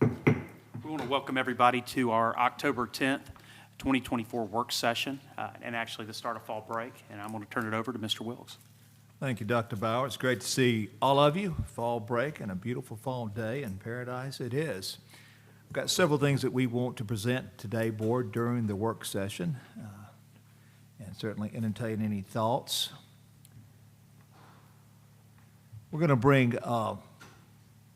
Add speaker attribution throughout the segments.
Speaker 1: We want to welcome everybody to our October 10th, 2024 work session, and actually the start of fall break. And I'm going to turn it over to Mr. Wilkes.
Speaker 2: Thank you, Dr. Bauer. It's great to see all of you. Fall break and a beautiful fall day in paradise it is. We've got several things that we want to present today, Board, during the work session, and certainly entertain any thoughts. We're going to bring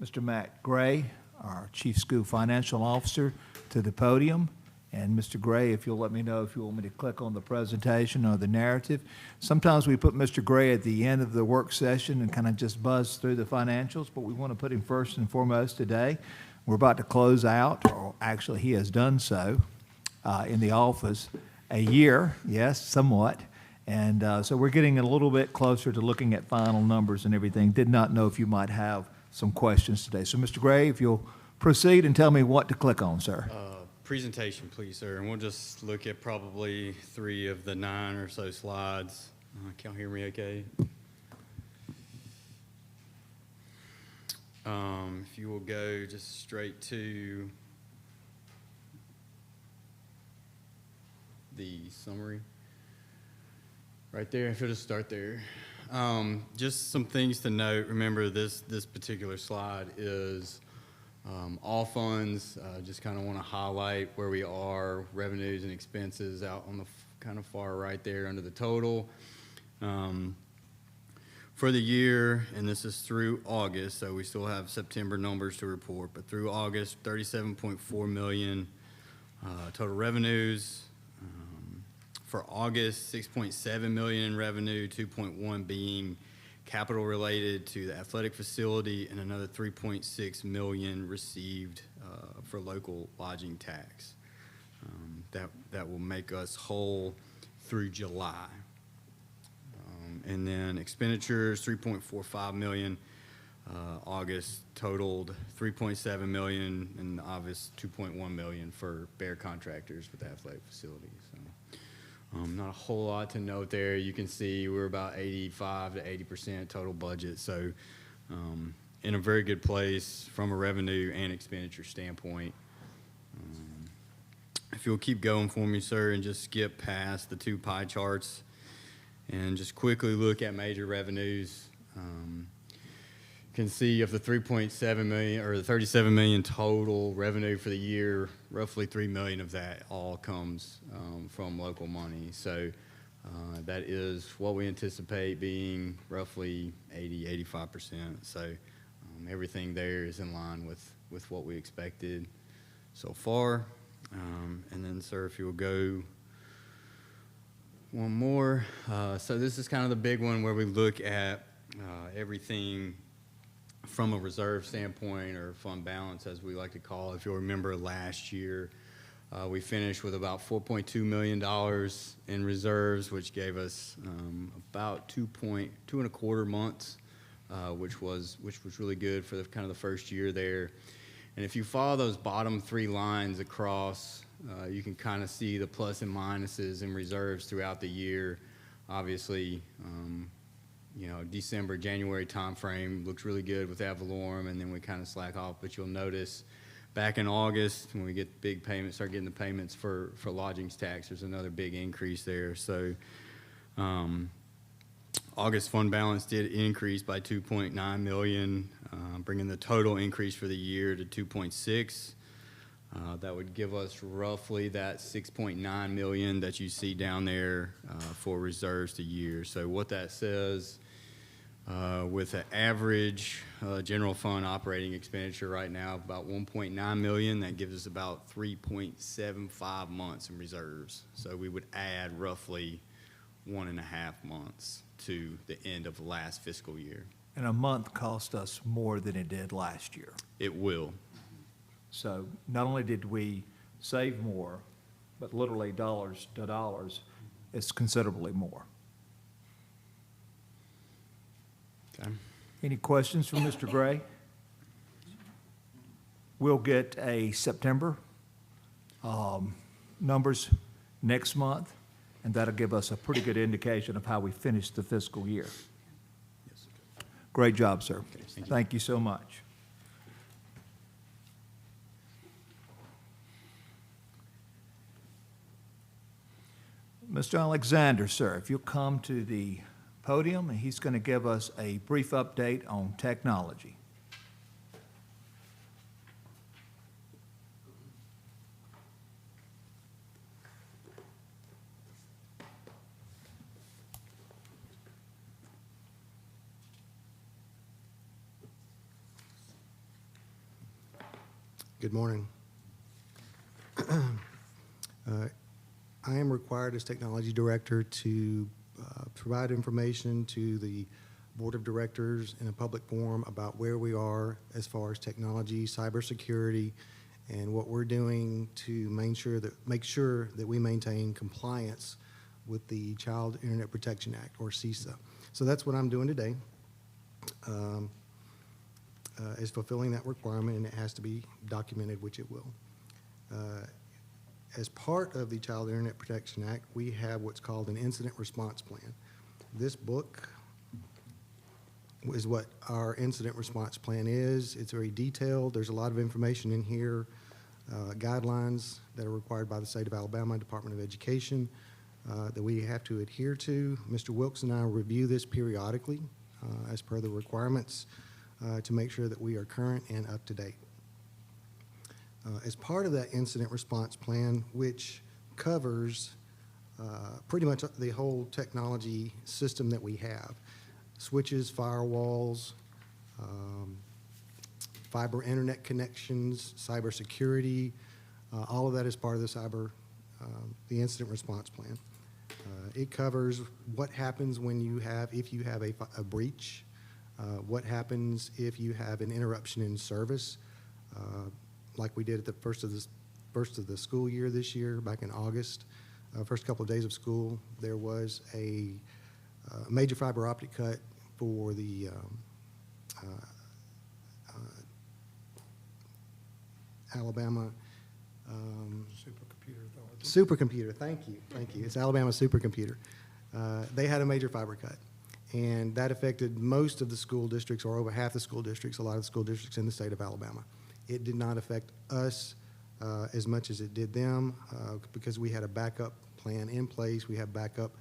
Speaker 2: Mr. Matt Gray, our Chief School Financial Officer, to the podium. And Mr. Gray, if you'll let me know if you want me to click on the presentation or the narrative. Sometimes we put Mr. Gray at the end of the work session and kind of just buzz through the financials, but we want to put him first and foremost today. We're about to close out, or actually he has done so, in the office a year, yes, somewhat. And so we're getting a little bit closer to looking at final numbers and everything. Did not know if you might have some questions today. So Mr. Gray, if you'll proceed and tell me what to click on, sir.
Speaker 3: Presentation, please, sir, and we'll just look at probably 3 of the 9 or so slides. Can you hear me okay? If you will go just straight to the summary. Right there, if you'll just start there. Just some things to note. Remember, this particular slide is all funds. Just kind of want to highlight where we are, revenues and expenses out on the kind of far right there under the total. For the year, and this is through August, so we still have September numbers to report, but through August, $37.4 million total revenues. For August, $6.7 million in revenue, $2.1 being capital related to the athletic facility, and another $3.6 million received for local lodging tax. That will make us whole through July. And then expenditures, $3.45 million. August totaled $3.7 million, and August $2.1 million for Bear Contractors with the athletic facility. So. Not a whole lot to note there. You can see we're about 85 to 80% total budget. So in a very good place from a revenue and expenditure standpoint. If you'll keep going for me, sir, and just skip past the 2 pie charts and just quickly look at major revenues. You can see of the $3.7 million or the $37 million total revenue for the year, roughly $3 million of that all comes from local money. So that is what we anticipate being roughly 80–85%. So everything there is in line with what we expected so far. And then, sir, if you'll go one more. So this is kind of the big one where we look at everything from a reserve standpoint, or fund balance, as we like to call it. If you'll remember last year, we finished with about $4.2 million in reserves, which gave us about 2.25 months, which was really good for the kind of the first year there. And if you follow those bottom 3 lines across, you can kind of see the plus and minuses in reserves throughout the year. Obviously, December, January timeframe looks really good with ad valorem, and then we kind of slack off. But you'll notice back in August, when we get big payments, start getting the payments for lodgings tax, there's another big increase there. So August fund balance did increase by $2.9 million, bringing the total increase for the year to $2.6. That would give us roughly that $6.9 million that you see down there for reserves to year. So what that says, with an average general fund operating expenditure right now of about $1.9 million, that gives us about 3.75 months in reserves. So we would add roughly 1.5 months to the end of the last fiscal year.
Speaker 2: And a month cost us more than it did last year.
Speaker 3: It will.
Speaker 2: So not only did we save more, but literally dollars to dollars, it's considerably more.
Speaker 3: Okay.
Speaker 2: Any questions from Mr. Gray? We'll get a September numbers next month, and that'll give us a pretty good indication of how we finish the fiscal year.
Speaker 3: Yes, sir.
Speaker 2: Great job, sir.
Speaker 3: Okay, thank you.
Speaker 2: Thank you so much. Mr. Alexander, sir, if you'll come to the podium, and he's going to give us a brief update on technology.
Speaker 4: Good morning. I am required as technology director to provide information to the board of directors in a public forum about where we are as far as technology, cybersecurity, and what we're doing to make sure that we maintain compliance with the Child Internet Protection Act, or CISA. So that's what I'm doing today. Is fulfilling that requirement, and it has to be documented, which it will. As part of the Child Internet Protection Act, we have what's called an incident response plan. This book is what our incident response plan is. It's very detailed. There's a lot of information in here, guidelines that are required by the state of Alabama Department of Education that we have to adhere to. Mr. Wilkes and I review this periodically as per the requirements to make sure that we are current and up to date. As part of that incident response plan, which covers pretty much the whole technology system that we have, switches, firewalls, fiber internet connections, cybersecurity, all of that is part of the incident response plan. It covers what happens when if you have a breach, what happens if you have an interruption in service, like we did at the first of the school year this year, back in August. First couple of days of school, there was a major fiber optic cut for the Alabama Supercomputer. Thank you. It's Alabama Supercomputer. They had a major fiber cut, and that affected most of the school districts, or over half the school districts, a lot of the school districts in the state of Alabama. It did not affect us as much as it did them because we had a backup plan in place. We have backup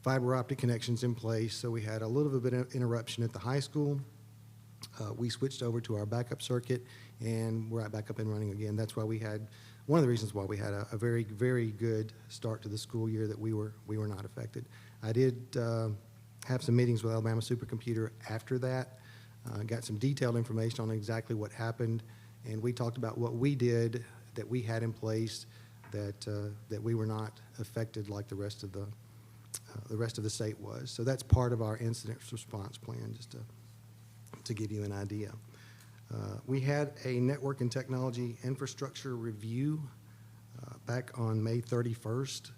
Speaker 4: fiber optic connections in place, so we had a little bit of interruption at the high school. We switched over to our backup circuit, and we're back up and running again. That's why one of the reasons why we had a very, very good start to the school year, that we were not affected. I did have some meetings with Alabama Supercomputer after that, got some detailed information on exactly what happened, and we talked about what we did, that we had in place, that we were not affected like the rest of the state was. So that's part of our incident response plan, just to give you an idea. We had a network and technology infrastructure review back on May 31st.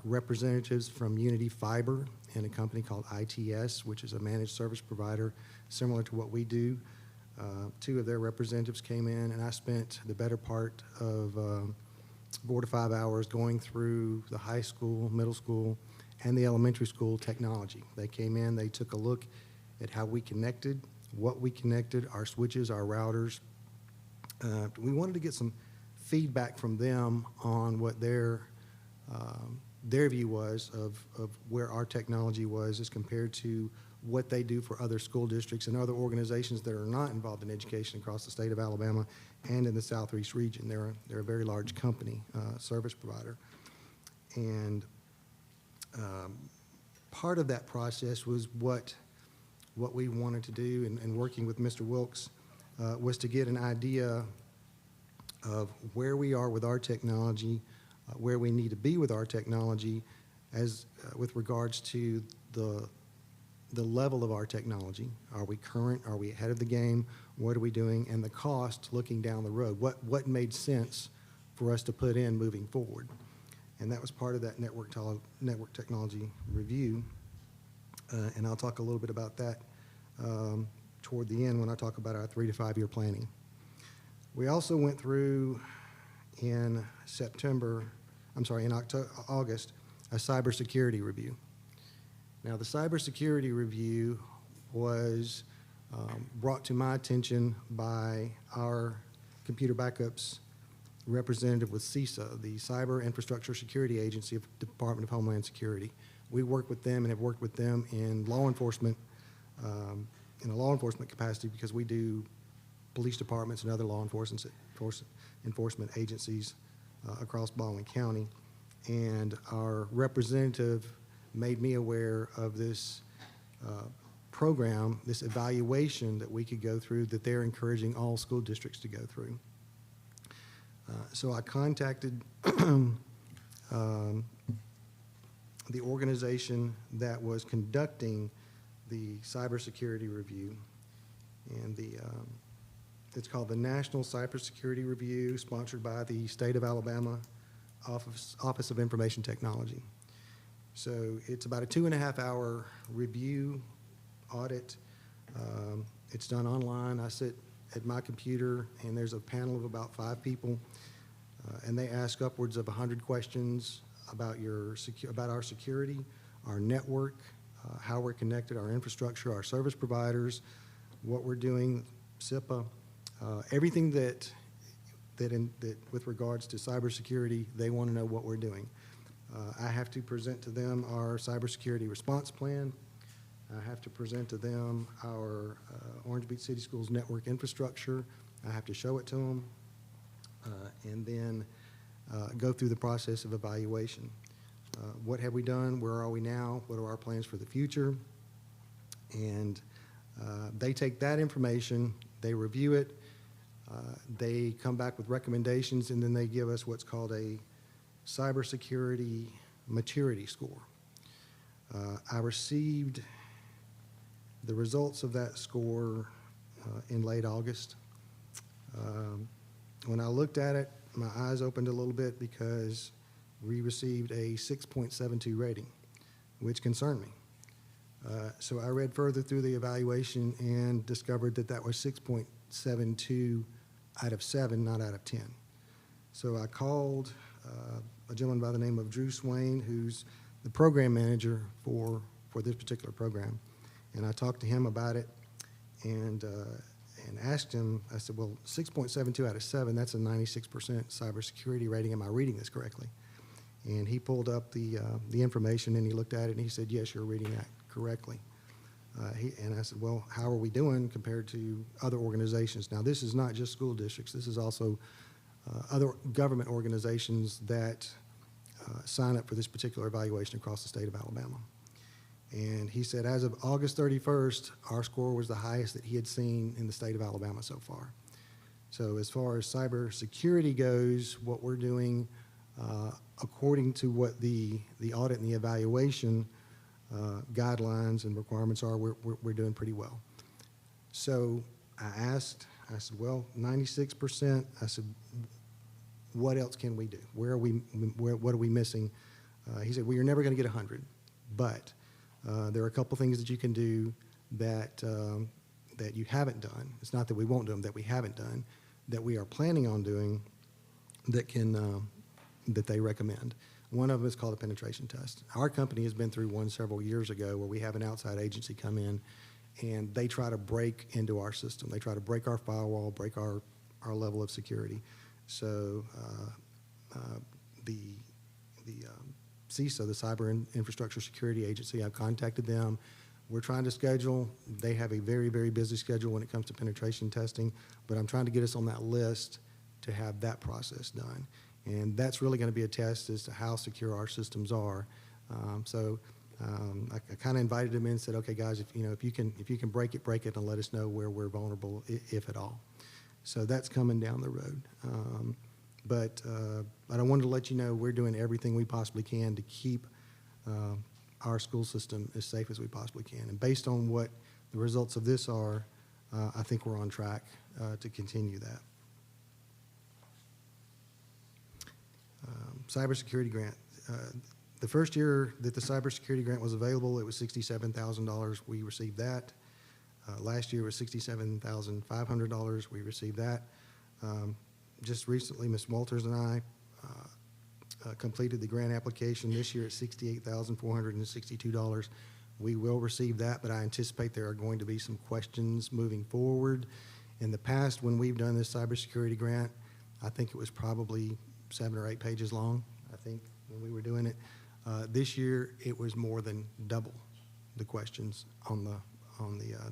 Speaker 4: Representatives from Unity Fiber and a company called ITS, which is a managed service provider similar to what we do. Two of their representatives came in, and I spent the better part of 4 to 5 hours going through the high school, middle school, and the elementary school technology. They came in, they took a look at how we connected, what we connected, our switches, our routers. We wanted to get some feedback from them on what their view was of where our technology was as compared to what they do for other school districts and other organizations that are not involved in education across the state of Alabama and in the Southeast region. They're a very large company, service provider. And part of that process was what we wanted to do, and working with Mr. Wilkes, was to get an idea of where we are with our technology, where we need to be with our technology as with regards to the level of our technology. Are we current? Are we ahead of the game? What are we doing? And the cost looking down the road. What made sense for us to put in moving forward? And that was part of that network technology review. And I'll talk a little bit about that toward the end when I talk about our 3 to 5 year planning. We also went through in August, a cybersecurity review. Now, the cybersecurity review was brought to my attention by our computer backups representative with CISA, the Cyber Infrastructure Security Agency of Department of Homeland Security. We work with them and have worked with them in law enforcement, in a law enforcement capacity, because we do police departments and other law enforcement agencies across Baldwin County. And our representative made me aware of this program, this evaluation that we could go through that they're encouraging all school districts to go through. So I contacted the organization that was conducting the cybersecurity review, and it's called the National Cybersecurity Review, sponsored by the State of Alabama Office of Information Technology. So it's about a 2.5-hour review audit. It's done online. I sit at my computer, and there's a panel of about 5 people, and they ask upwards of 100 questions about about our security, our network, how we're connected, our infrastructure, our service providers, what we're doing, SIPA, everything that with regards to cybersecurity, they want to know what we're doing. I have to present to them our cybersecurity response plan. I have to present to them our Orange Beach City Schools network infrastructure. I have to show it to them, and then go through the process of evaluation. What have we done? Where are we now? What are our plans for the future? And they take that information, they review it, they come back with recommendations, and then they give us what's called a cybersecurity maturity score. I received the results of that score in late August. When I looked at it, my eyes opened a little bit because we received a 6.72 rating, which concerned me. So I read further through the evaluation and discovered that that was 6.72 out of 7, not out of 10. So I called a gentleman by the name of Drew Swain, who's the program manager for this particular program. And I talked to him about it and asked him, I said, well, 6.72 out of 7, that's a 96% cybersecurity rating. Am I reading this correctly? And he pulled up the information, and he looked at it, and he said, yes, you're reading that correctly. And I said, well, how are we doing compared to other organizations? Now, this is not just school districts. This is also other government organizations that sign up for this particular evaluation across the state of Alabama. And he said, as of August 31st, our score was the highest that he had seen in the state of Alabama so far. So as far as cybersecurity goes, what we're doing, according to what the audit and the evaluation guidelines and requirements are, we're doing pretty well. So I said, well, 96%. I said, what else can we do? What are we missing? He said, well, you're never going to get 100, but there are a couple things that you can do that that you haven't done. It's not that we won't do them, that we haven't done, that we are planning on doing, that can that they recommend. One of them is called a penetration test. Our company has been through one several years ago where we have an outside agency come in, and they try to break into our system. They try to break our firewall, break our level of security. So the CISA, the Cyber Infrastructure Security Agency, I've contacted them. We're trying to schedule. They have a very, very busy schedule when it comes to penetration testing, but I'm trying to get us on that list to have that process done. And that's really going to be a test as to how secure our systems are. I kind of invited them in and said, okay, guys, if you can break it, and let us know where we're vulnerable, if at all. So that's coming down the road. But I wanted to let you know we're doing everything we possibly can to keep our school system as safe as we possibly can. And based on what the results of this are, I think we're on track to continue that. Cybersecurity grant. The first year that the cybersecurity grant was available, it was $67,000. We received that. Last year was $67,500. We received that. Just recently, Ms. Walters and I completed the grant application this year at $68,462. We will receive that, but I anticipate there are going to be some questions moving forward. In the past, when we've done this cybersecurity grant, I think it was probably 7 or 8 pages long, I think, when we were doing it. This year, it was more than double the questions on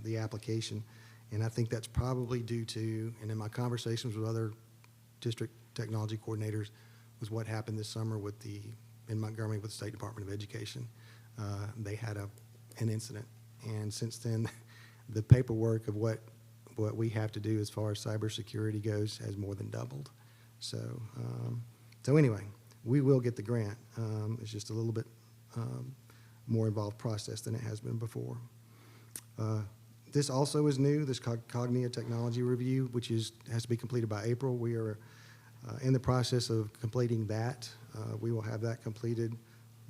Speaker 4: the application. And I think that's probably due to, and in my conversations with other district technology coordinators, was what happened this summer in Montgomery with the State Department of Education. They had an incident, and since then, the paperwork of what we have to do as far as cybersecurity goes has more than doubled. So anyway, we will get the grant. It's just a little bit more involved process than it has been before. This also is new, this Cognia Technology Review, which has to be completed by April. We are in the process of completing that. We will have that completed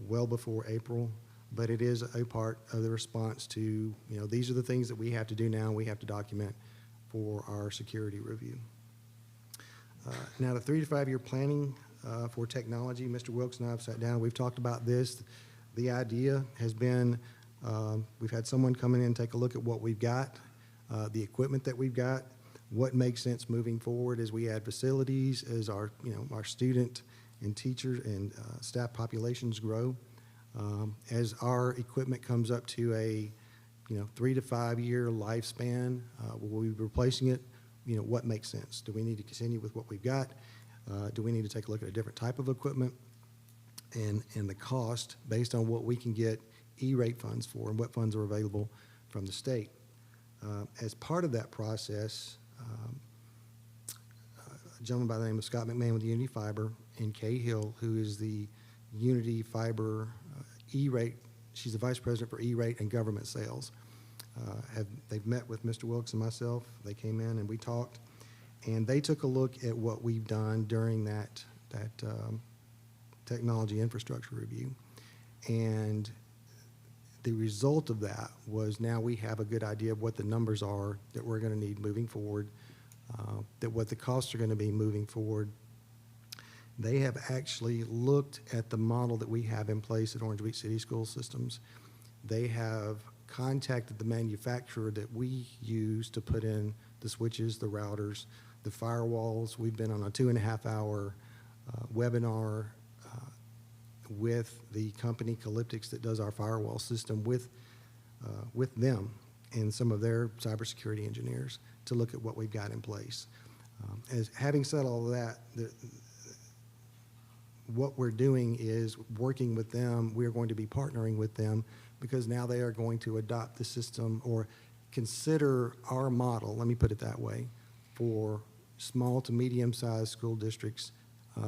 Speaker 4: well before April, but it is a part of the response to, these are the things that we have to do now, we have to document for our security review. Now, the 3 to 5 year planning for technology, Mr. Wilkes and I have sat down, we've talked about this. The idea has been, we've had someone come in and take a look at what we've got, the equipment that we've got, what makes sense moving forward as we add facilities, as our student and teacher and staff populations grow. As our equipment comes up to a 3 to 5 year lifespan, will we be replacing it? What makes sense? Do we need to continue with what we've got? Do we need to take a look at a different type of equipment? And the cost based on what we can get E-rate funds for and what funds are available from the state. As part of that process, a gentleman by the name of Scott McMahon with Unity Fiber and Kay Hill, who is the Unity Fiber E-rate, she's the vice president for E-rate and government sales. They've met with Mr. Wilkes and myself. They came in and we talked, and they took a look at what we've done during that technology infrastructure review. And the result of that was now we have a good idea of what the numbers are that we're going to need moving forward, that what the costs are going to be moving forward. They have actually looked at the model that we have in place at Orange Beach City School Systems. They have contacted the manufacturer that we use to put in the switches, the routers, the firewalls. We've been on a 2.5-hour webinar with the company Calyptix that does our firewall system with them and some of their cybersecurity engineers to look at what we've got in place. As having said all of that, what we're doing is working with them. We're going to be partnering with them because now they are going to adopt the system or consider our model, let me put it that way, for small to medium-sized school districts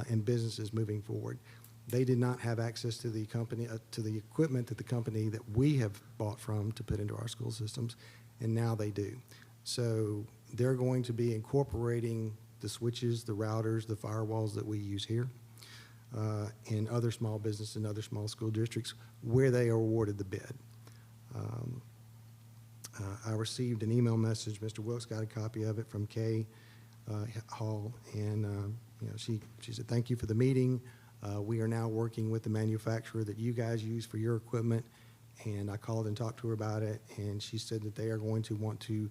Speaker 4: and businesses moving forward. They did not have access to the company, to the equipment that the company that we have bought from to put into our school systems, and now they do. So they're going to be incorporating the switches, the routers, the firewalls that we use here in other small business and other small school districts where they are awarded the bid. I received an email message, Mr. Wilkes got a copy of it from Kay Hall, and she said, thank you for the meeting. We are now working with the manufacturer that you guys use for your equipment, and I called and talked to her about it, and she said that they are going to want to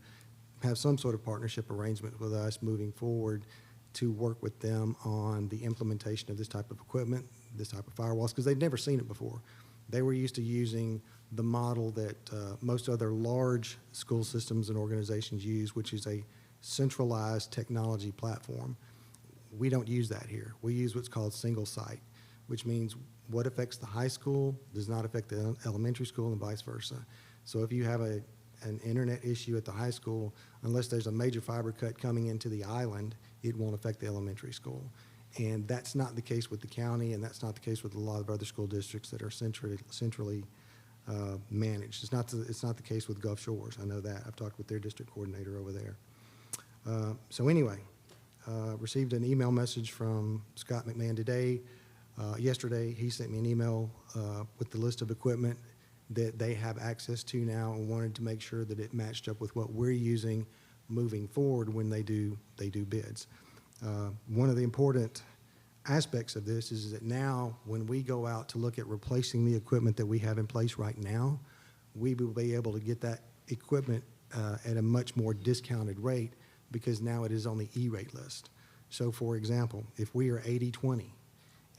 Speaker 4: have some sort of partnership arrangement with us moving forward to work with them on the implementation of this type of equipment, this type of firewalls, because they'd never seen it before. They were used to using the model that most other large school systems and organizations use, which is a centralized technology platform. We don't use that here. We use what's called single site, which means what affects the high school does not affect the elementary school and vice versa. So if you have an internet issue at the high school, unless there's a major fiber cut coming into the island, it won't affect the elementary school. And that's not the case with the county, and that's not the case with a lot of other school districts that are centrally managed. It's not the case with Gulf Shores. I know that. I've talked with their district coordinator over there. So anyway, received an email message from Scott McMahon today. Yesterday, he sent me an email with the list of equipment that they have access to now, and wanted to make sure that it matched up with what we're using moving forward when they do bids. One of the important aspects of this is that now when we go out to look at replacing the equipment that we have in place right now, we will be able to get that equipment at a much more discounted rate because now it is on the E-rate list. So for example, if we are 80/20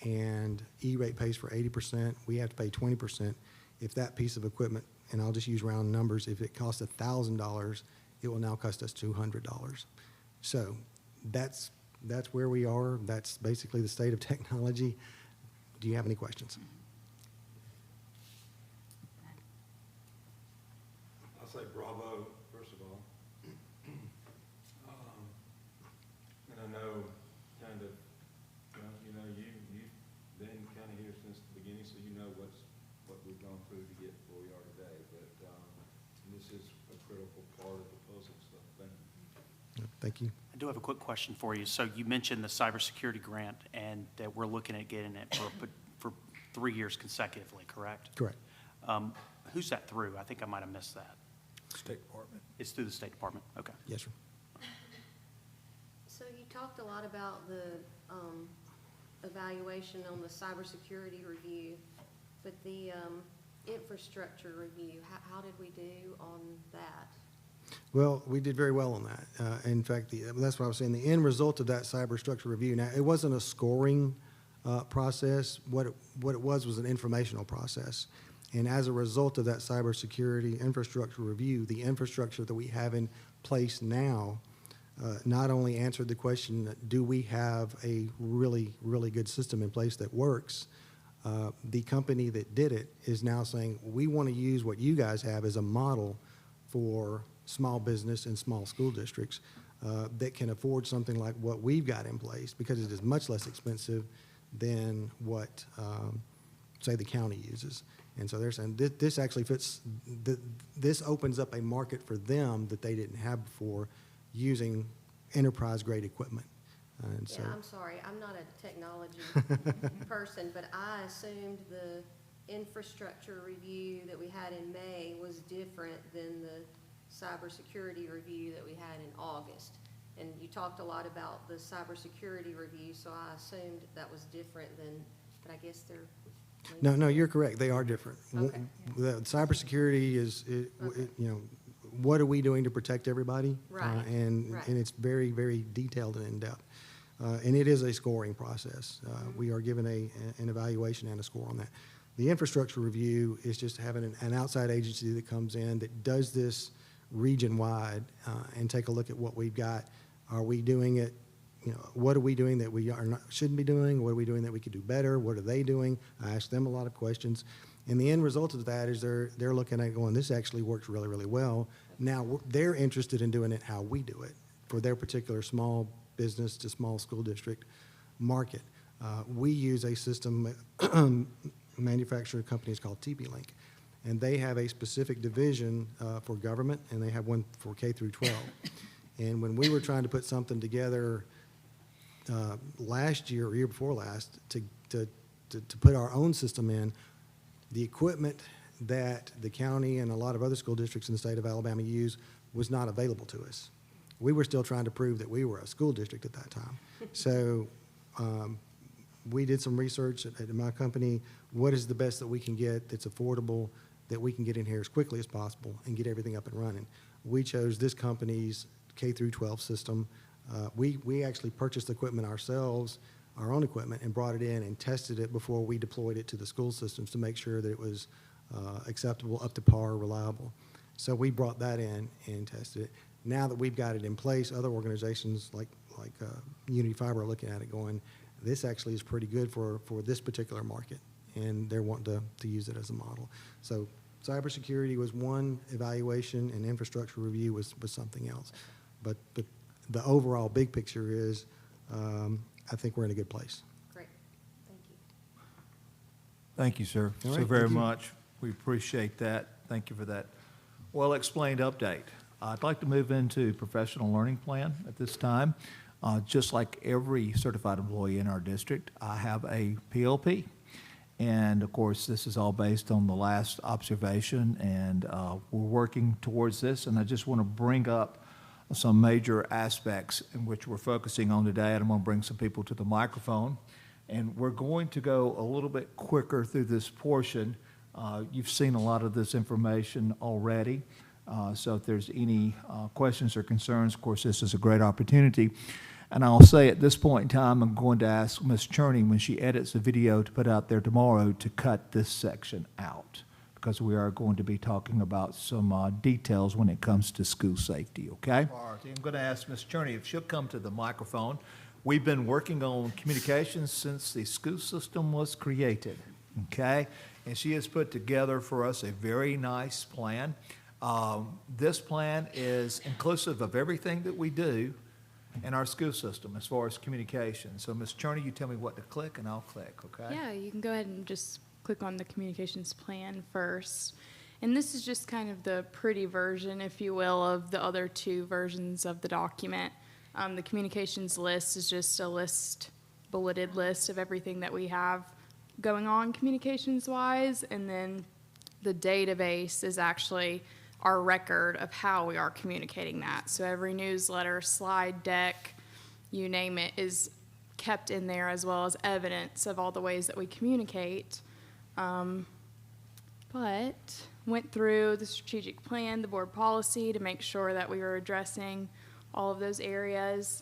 Speaker 4: and E-rate pays for 80%, we have to pay 20%. If that piece of equipment, and I'll just use round numbers, if it costs $1,000, it will now cost us $200. So that's where we are. That's basically the state of technology. Do you have any questions?
Speaker 5: I'll say bravo, first of all. And I know kind of, well, you've been kind of here since the beginning, so you know what we've gone through to get where we are today. But this is a critical part of the puzzle, so thank you.
Speaker 4: Thank you.
Speaker 1: I do have a quick question for you. So you mentioned the cybersecurity grant and that we're looking at getting it for 3 years consecutively, correct?
Speaker 4: Correct.
Speaker 1: Who's that through? I think I might have missed that.
Speaker 2: State Department.
Speaker 1: It's through the State Department? Okay.
Speaker 4: Yes, sir.
Speaker 6: So you talked a lot about the evaluation on the cybersecurity review, but the infrastructure review, how did we do on that?
Speaker 4: Well, we did very well on that. In fact, that's what I was saying. The end result of that cyberstructure review, now, it wasn't a scoring process. What it was an informational process. And as a result of that cybersecurity infrastructure review, the infrastructure that we have in place now not only answered the question, do we have a really, really good system in place that works? The company that did it is now saying, we want to use what you guys have as a model for small business and small school districts that can afford something like what we've got in place, because it is much less expensive than what, say, the county uses. And so they're saying this actually fits, this opens up a market for them that they didn't have before, using enterprise-grade equipment. And so,
Speaker 6: Yeah, I'm sorry, I'm not a technology person, but I assumed the infrastructure review that we had in May was different than the cybersecurity review that we had in August. And you talked a lot about the cybersecurity review, so I assumed that was different than, but I guess they're.
Speaker 4: no, you're correct. They are different.
Speaker 6: Okay.
Speaker 4: The cybersecurity is,
Speaker 6: Okay.
Speaker 4: what are we doing to protect everybody?
Speaker 6: Right,
Speaker 4: And
Speaker 6: right.
Speaker 4: it's very, very detailed and in-depth. And it is a scoring process. We are given an evaluation and a score on that. The infrastructure review is just having an outside agency that comes in that does this region-wide and take a look at what we've got. Are we doing it? What are we doing that we shouldn't be doing? What are we doing that we could do better? What are they doing? I ask them a lot of questions. And the end result of that is they're looking at it going, this actually works really, really well. Now, they're interested in doing it how we do it for their particular small business to small school district market. We use a system, manufacturer company is called TP-Link. And they have a specific division for government, and they have one for K through 12. And when we were trying to put something together last year or year before last to put our own system in, the equipment that the county and a lot of other school districts in the state of Alabama use was not available to us. We were still trying to prove that we were a school district at that time. So we did some research at my company. What is the best that we can get that's affordable, that we can get in here as quickly as possible and get everything up and running? We chose this company's K through 12 system. We actually purchased equipment ourselves, our own equipment, and brought it in and tested it before we deployed it to the school systems to make sure that it was acceptable, up to par, reliable. So we brought that in and tested it. Now that we've got it in place, other organizations like Unity Fiber are looking at it going, this actually is pretty good for this particular market, and they're wanting to use it as a model. So cybersecurity was one evaluation, and infrastructure review was something else. But the overall big picture is, I think we're in a good place.
Speaker 6: Great, thank you.
Speaker 2: Thank you, sir,
Speaker 4: All
Speaker 2: so
Speaker 4: right,
Speaker 2: very
Speaker 4: thank you.
Speaker 2: much. We appreciate that. Thank you for that well-explained update. I'd like to move into professional learning plan at this time. Just like every certified employee in our district, I have a PLP. And of course, this is all based on the last observation, and we're working towards this. And I just want to bring up some major aspects in which we're focusing on today, and I'm going to bring some people to the microphone. And we're going to go a little bit quicker through this portion. You've seen a lot of this information already. So if there's any questions or concerns, of course, this is a great opportunity. And I'll say at this point in time, I'm going to ask Ms. Cherney, when she edits the video to put out there tomorrow, to cut this section out, because we are going to be talking about some details when it comes to school safety, okay? All right, I'm going to ask Ms. Cherney if she'll come to the microphone. We've been working on communications since the school system was created, okay? And she has put together for us a very nice plan. This plan is inclusive of everything that we do in our school system as far as communication. So, Ms. Cherney, you tell me what to click, and I'll click, okay?
Speaker 7: Yeah, you can go ahead and just click on the communications plan first. And this is just kind of the pretty version, if you will, of the other two versions of the document. The communications list is just a list, bulleted list of everything that we have going on communications-wise, and then the database is actually our record of how we are communicating that. So every newsletter, slide deck, you name it, is kept in there, as well as evidence of all the ways that we communicate. But went through the strategic plan, the board policy, to make sure that we were addressing all of those areas.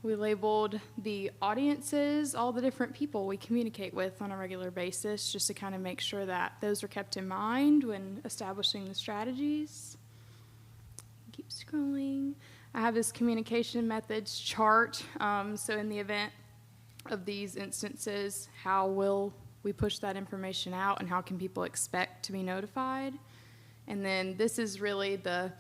Speaker 7: We labeled the audiences, all the different people we communicate with on a regular basis, just to kind of make sure that those are kept in mind when establishing the strategies. Keep scrolling. I have this communication methods chart. So in the event of these instances, how will we push that information out, and how can people expect to be notified? And then this is really the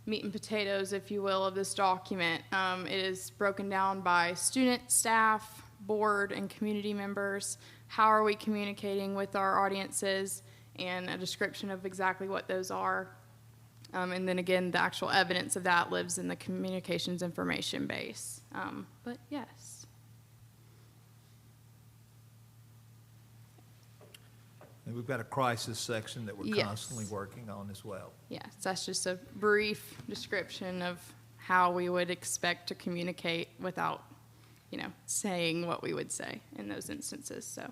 Speaker 7: meat and potatoes, if you will, of this document. It is broken down by student, staff, board, and community members. How are we communicating with our audiences, and a description of exactly what those are. And then again, the actual evidence of that lives in the communications information base. But yes.
Speaker 2: And we've got a crisis section that we're
Speaker 7: Yes.
Speaker 2: constantly working on as well.
Speaker 7: Yes, that's just a brief description of how we would expect to communicate without, saying what we would say in those instances, so.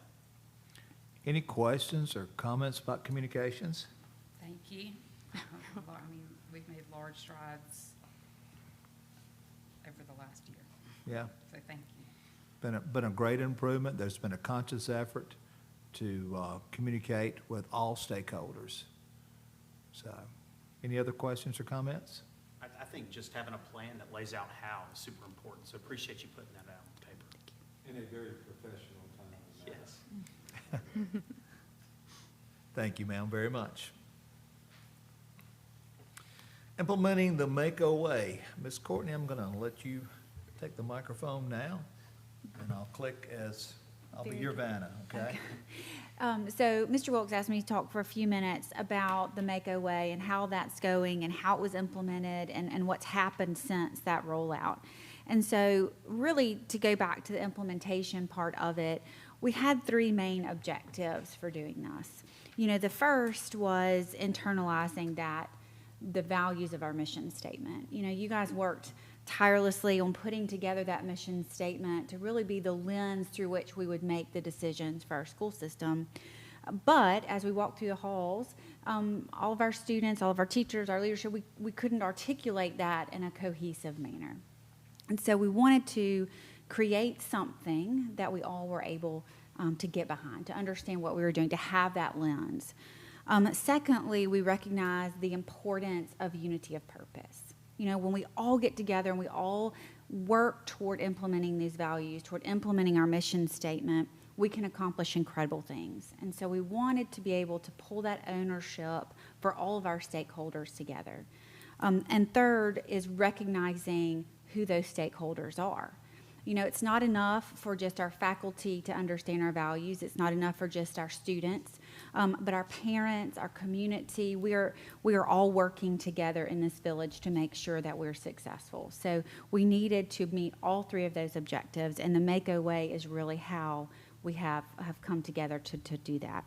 Speaker 2: Any questions or comments about communications?
Speaker 8: Thank you. We've made large strides over the last year,
Speaker 2: Yeah,
Speaker 8: so thank you.
Speaker 2: been a great improvement. There's been a conscious effort to communicate with all stakeholders. So, any other questions or comments?
Speaker 1: I think just having a plan that lays out how is super important, so appreciate you putting that out on paper.
Speaker 5: In a very professional time.
Speaker 1: Yes.
Speaker 2: Thank you, ma'am, very much. Implementing the Mako Way. Ms. Courtney, I'm going to let you take the microphone now, and I'll click as, I'll be your Vanna, okay?
Speaker 9: So Mr. Wilkes asked me to talk for a few minutes about the Mako Way and how that's going and how it was implemented and what's happened since that rollout. And so really, to go back to the implementation part of it, we had three main objectives for doing this. The first was internalizing the values of our mission statement. You guys worked tirelessly on putting together that mission statement to really be the lens through which we would make the decisions for our school system. But as we walked through the halls, all of our students, all of our teachers, our leadership, we couldn't articulate that in a cohesive manner. And so we wanted to create something that we all were able to get behind, to understand what we were doing, to have that lens. Secondly, we recognize the importance of unity of purpose. When we all get together and we all work toward implementing these values, toward implementing our mission statement, we can accomplish incredible things. And so we wanted to be able to pull that ownership for all of our stakeholders together. And third is recognizing who those stakeholders are. It's not enough for just our faculty to understand our values. It's not enough for just our students, but our parents, our community, we are all working together in this village to make sure that we're successful. So we needed to meet all three of those objectives, and the Mako Way is really how we have come together to do that.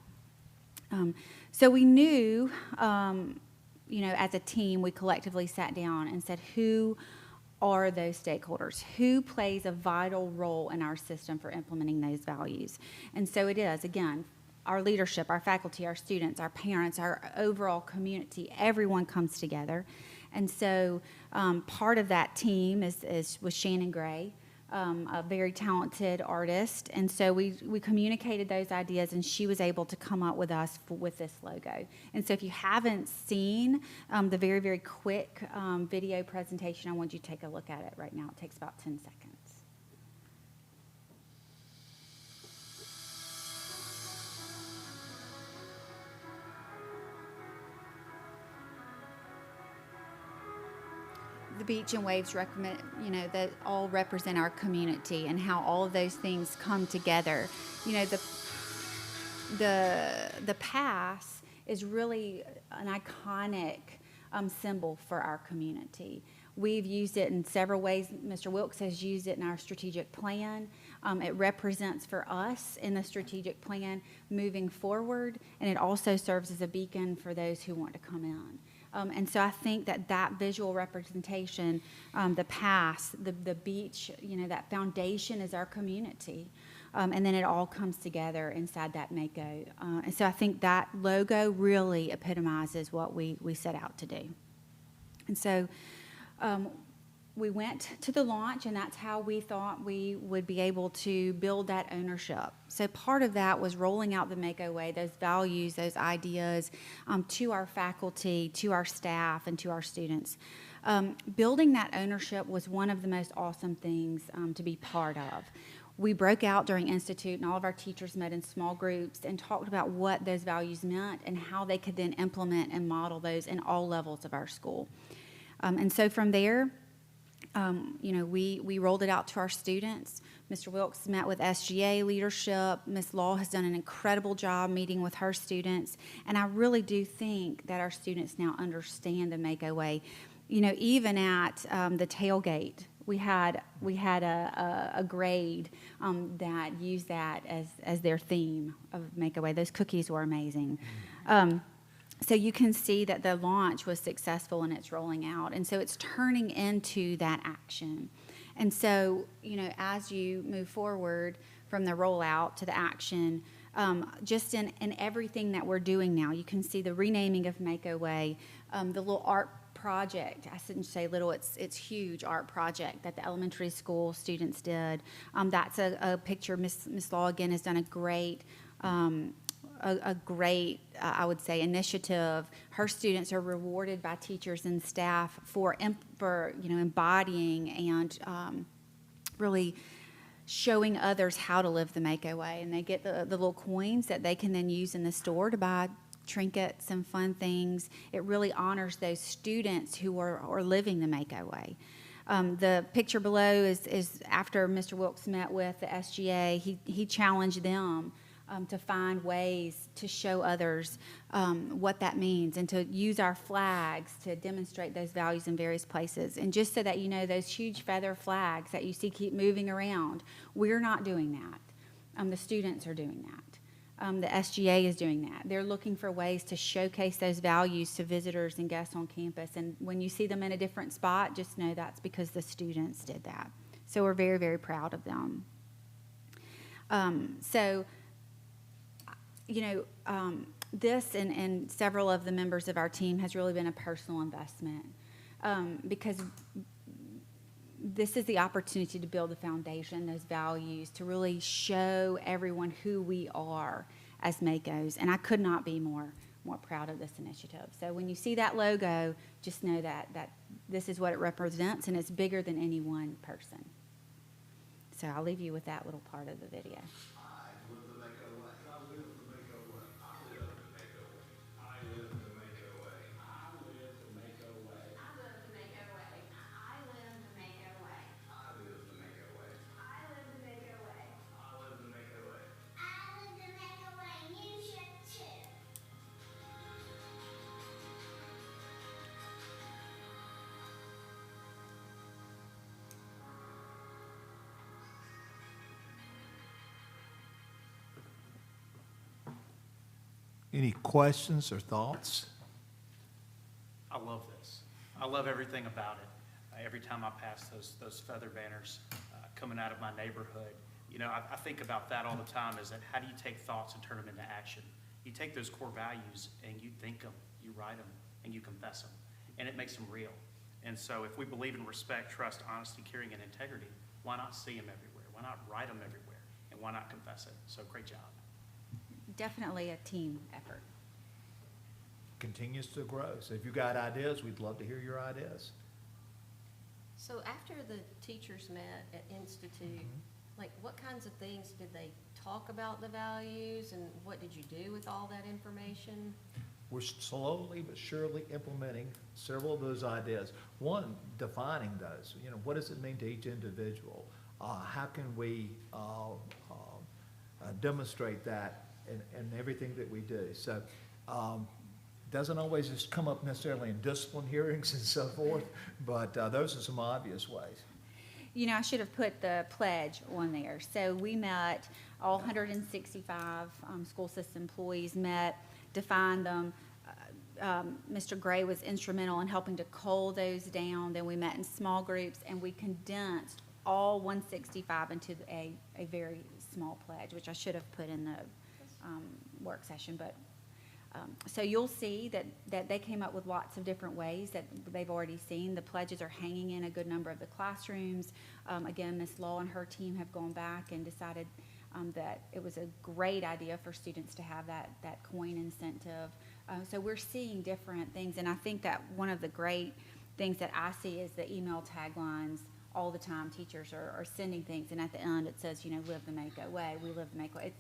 Speaker 9: So we knew, as a team, we collectively sat down and said, who are those stakeholders? Who plays a vital role in our system for implementing those values? And so it is, again, our leadership, our faculty, our students, our parents, our overall community, everyone comes together. And so part of that team was Shannon Gray, a very talented artist. And so we communicated those ideas, and she was able to come up with us with this logo. And so if you haven't seen the very, very quick video presentation, I want you to take a look at it right now. It takes about 10 seconds. The beach and waves recommend, that all represent our community and how all of those things come together. The pass is really an iconic symbol for our community. We've used it in several ways. Mr. Wilkes has used it in our strategic plan. It represents for us in the strategic plan moving forward, and it also serves as a beacon for those who want to come in. And so I think that visual representation, the pass, the beach, that foundation is our community. And then it all comes together inside that Mako. And so I think that logo really epitomizes what we set out to do. And so we went to the launch, and that's how we thought we would be able to build that ownership. So part of that was rolling out the Mako Way, those values, those ideas, to our faculty, to our staff, and to our students. Building that ownership was one of the most awesome things to be part of. We broke out during Institute, and all of our teachers met in small groups and talked about what those values meant and how they could then implement and model those in all levels of our school. And so from there, we rolled it out to our students. Mr. Wilkes met with SGA leadership. Ms. Law has done an incredible job meeting with her students. And I really do think that our students now understand the Mako Way. Even at the tailgate, we had a grade that used that as their theme of Mako Way. Those cookies were amazing. So you can see that the launch was successful and it's rolling out. And so it's turning into that action. And so, as you move forward from the rollout to the action, just in everything that we're doing now, you can see the renaming of Mako Way, the little art project. I shouldn't say little, it's huge art project that the elementary school students did. That's a picture. Miss Law, again, has done a great I would say, initiative. Her students are rewarded by teachers and staff for embodying and really showing others how to live the Mako Way. And they get the little coins that they can then use in the store to buy trinkets and fun things. It really honors those students who are living the Mako Way. The picture below is after Mr. Wilkes met with the SGA. He challenged them to find ways to show others what that means and to use our flags to demonstrate those values in various places. And just so that you know, those huge feather flags that you see keep moving around, we're not doing that. The students are doing that. The SGA is doing that. They're looking for ways to showcase those values to visitors and guests on campus. And when you see them in a different spot, just know that's because the students did that. So we're very, very proud of them. This and several of the members of our team has really been a personal investment because this is the opportunity to build the foundation, those values, to really show everyone who we are as Makos. And I could not be more proud of this initiative. So when you see that logo, just know that this is what it represents, and it's bigger than any one person. So I'll leave you with that little part of the video.
Speaker 2: Any questions or thoughts?
Speaker 1: I love this. I love everything about it. Every time I pass those feather banners coming out of my neighborhood, I think about that all the time, is that how do you take thoughts and turn them into action? You take those core values and you think them, you write them, and you confess them. and it makes them real. And so if we believe in respect, trust, honesty, caring, and integrity, why not see them everywhere? Why not write them everywhere? And why not confess it? So great job.
Speaker 9: Definitely a team effort.
Speaker 2: Continues to grow. So if you got ideas, we'd love to hear your ideas.
Speaker 6: So after the teachers met at Institute, like what kinds of things did they talk about the values and what did you do with all that information?
Speaker 2: We're slowly but surely implementing several of those ideas. One, defining those. You know, what does it mean to each individual? How can we demonstrate that in everything that we do? So, doesn't always just come up necessarily in discipline hearings and so forth, but those are some obvious ways.
Speaker 9: You know, I should have put the pledge on there. So we met, all 165 school system employees met, defined them. Mr. Gray was instrumental in helping to cull those down. Then we met in small groups and we condensed all 165 into a very small pledge, which I should have put in the work session. But so you'll see that they came up with lots of different ways that they've already seen. The pledges are hanging in a good number of the classrooms. Again, Ms. Law and her team have gone back and decided that it was a great idea for students to have that coin incentive. So we're seeing different things, and I think that one of the great things that I see is the email taglines all the time. Teachers are sending things, and at the end it says, you know, live the Mako way. We live the Mako way.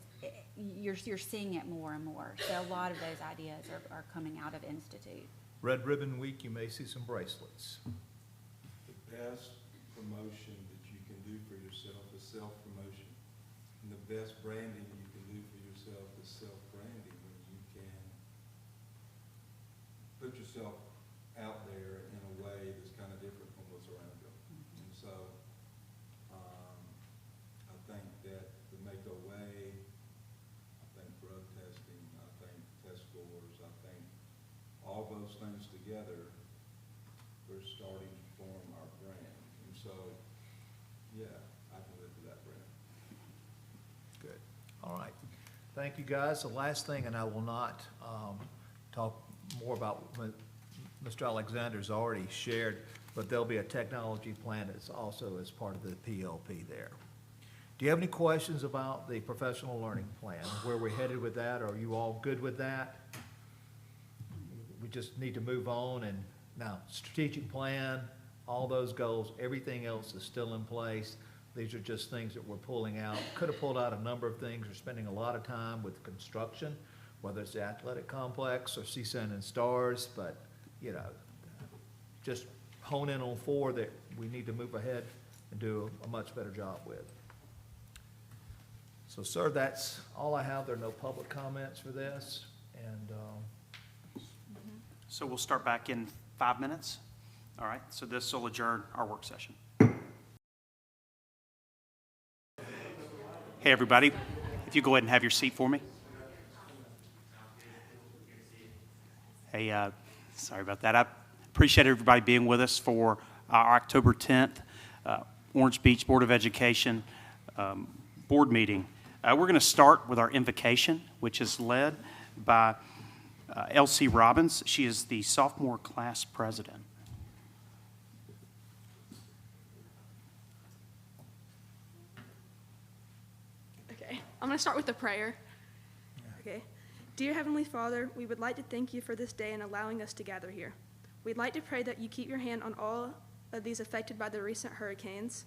Speaker 9: You're seeing it more and more. So a lot of those ideas are coming out of Institute.
Speaker 2: Red Ribbon Week, you may see some bracelets.
Speaker 5: The best promotion that you can do for yourself is self-promotion. And the best branding you can do for yourself is self-branding, when you can put yourself out there in a way that's kind of different from what's around you. And so, I think that the Mako way, I think drug testing, I think test scores, I think all those things together, we're starting to form our brand. And so, yeah, I can live to that brand.
Speaker 2: Good. All right. Thank you, guys. The last thing, and I will not talk more about what Mr. Alexander's already shared, but there'll be a technology plan that's also as part of the PLP there. Do you have any questions about the professional learning plan, where we're headed with that? Are you all good with that? We just need to move on, and now, strategic plan, all those goals, everything else is still in place. These are just things that we're pulling out. Could have pulled out a number of things. We're spending a lot of time with construction, whether it's the athletic complex or CSUN and Stars, but, you know, just hone in on 4 that we need to move ahead and do a much better job with. So, sir, that's all I have. There are no public comments for this, and
Speaker 1: So we'll start back in 5 minutes. All right, so this will adjourn our work session. Hey, everybody, if you go ahead and have your seat for me. Hey, sorry about that. I appreciate everybody being with us for our October 10th Orange Beach Board of Education board meeting. We're going to start with our invocation, which is led by Elsie Robbins. She is the sophomore class president.
Speaker 10: Okay, I'm going to start with a prayer. Okay. Dear Heavenly Father, we would like to thank you for this day and allowing us to gather here. We'd like to pray that you keep your hand on all of these affected by the recent hurricanes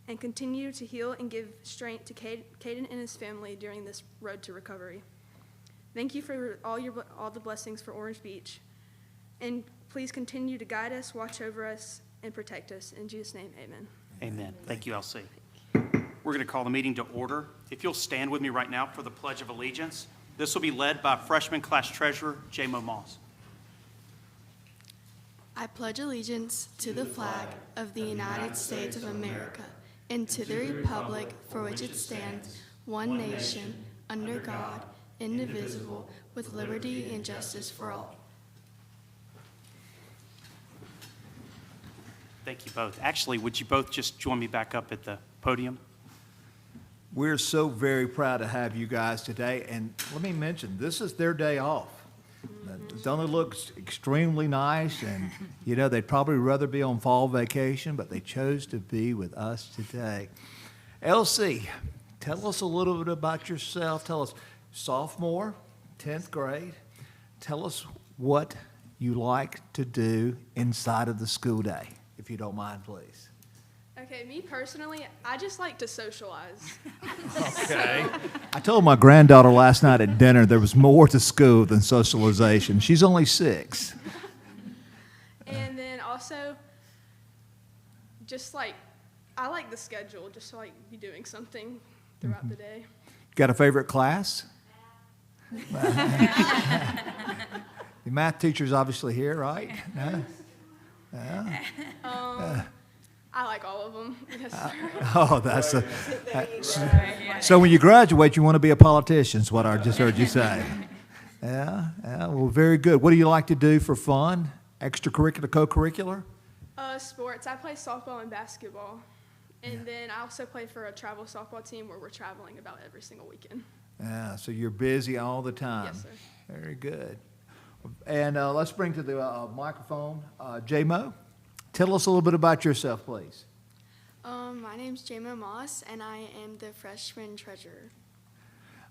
Speaker 10: and continue to heal and give strength to Caden and his family during this road to recovery. Thank you for all the blessings for Orange Beach. And please continue to guide us, watch over us, and protect us. In Jesus' name, amen.
Speaker 1: Amen. Thank you, Elsie. We're going to call the meeting to order. If you'll stand with me right now for the Pledge of Allegiance. This will be led by freshman class treasurer, J-Mo Moss.
Speaker 11: I pledge allegiance to the flag of the United States of America and to the republic for which it stands, one nation, under God, indivisible, with liberty and justice for all.
Speaker 1: Thank you both. Actually, would you both just join me back up at the podium?
Speaker 2: we're so very proud to have you guys today. And let me mention, this is their day off. don't it look extremely nice? And, you know, they'd probably rather be on fall vacation, but they chose to be with us today. Elsie, tell us a little bit about yourself. Tell us, sophomore, 10th grade. Tell us what you like to do inside of the school day, if you don't mind, please.
Speaker 10: Okay, me personally, I just like to socialize.
Speaker 2: Okay. I told my granddaughter last night at dinner there was more to school than socialization. She's only 6.
Speaker 10: And then also, just like, I like the schedule, just to like be doing something throughout the day.
Speaker 2: Got a favorite class? The math teacher's obviously here, right? No? Yeah.
Speaker 10: I like all of them. Yes, sir.
Speaker 2: Oh, that's so when you graduate, you want to be a politician, is what I just heard you say. Yeah, well, very good. What do you like to do for fun? Extracurricular, co-curricular?
Speaker 10: Sports. I play softball and basketball. And then I also play for a travel softball team where we're traveling about every single weekend.
Speaker 2: Yeah, so you're busy all the time.
Speaker 10: Yes, sir.
Speaker 2: Very good. And let's bring to the microphone J-Mo. Tell us a little bit about yourself, please.
Speaker 11: My name's J-Mo Moss, and I am the freshman treasurer.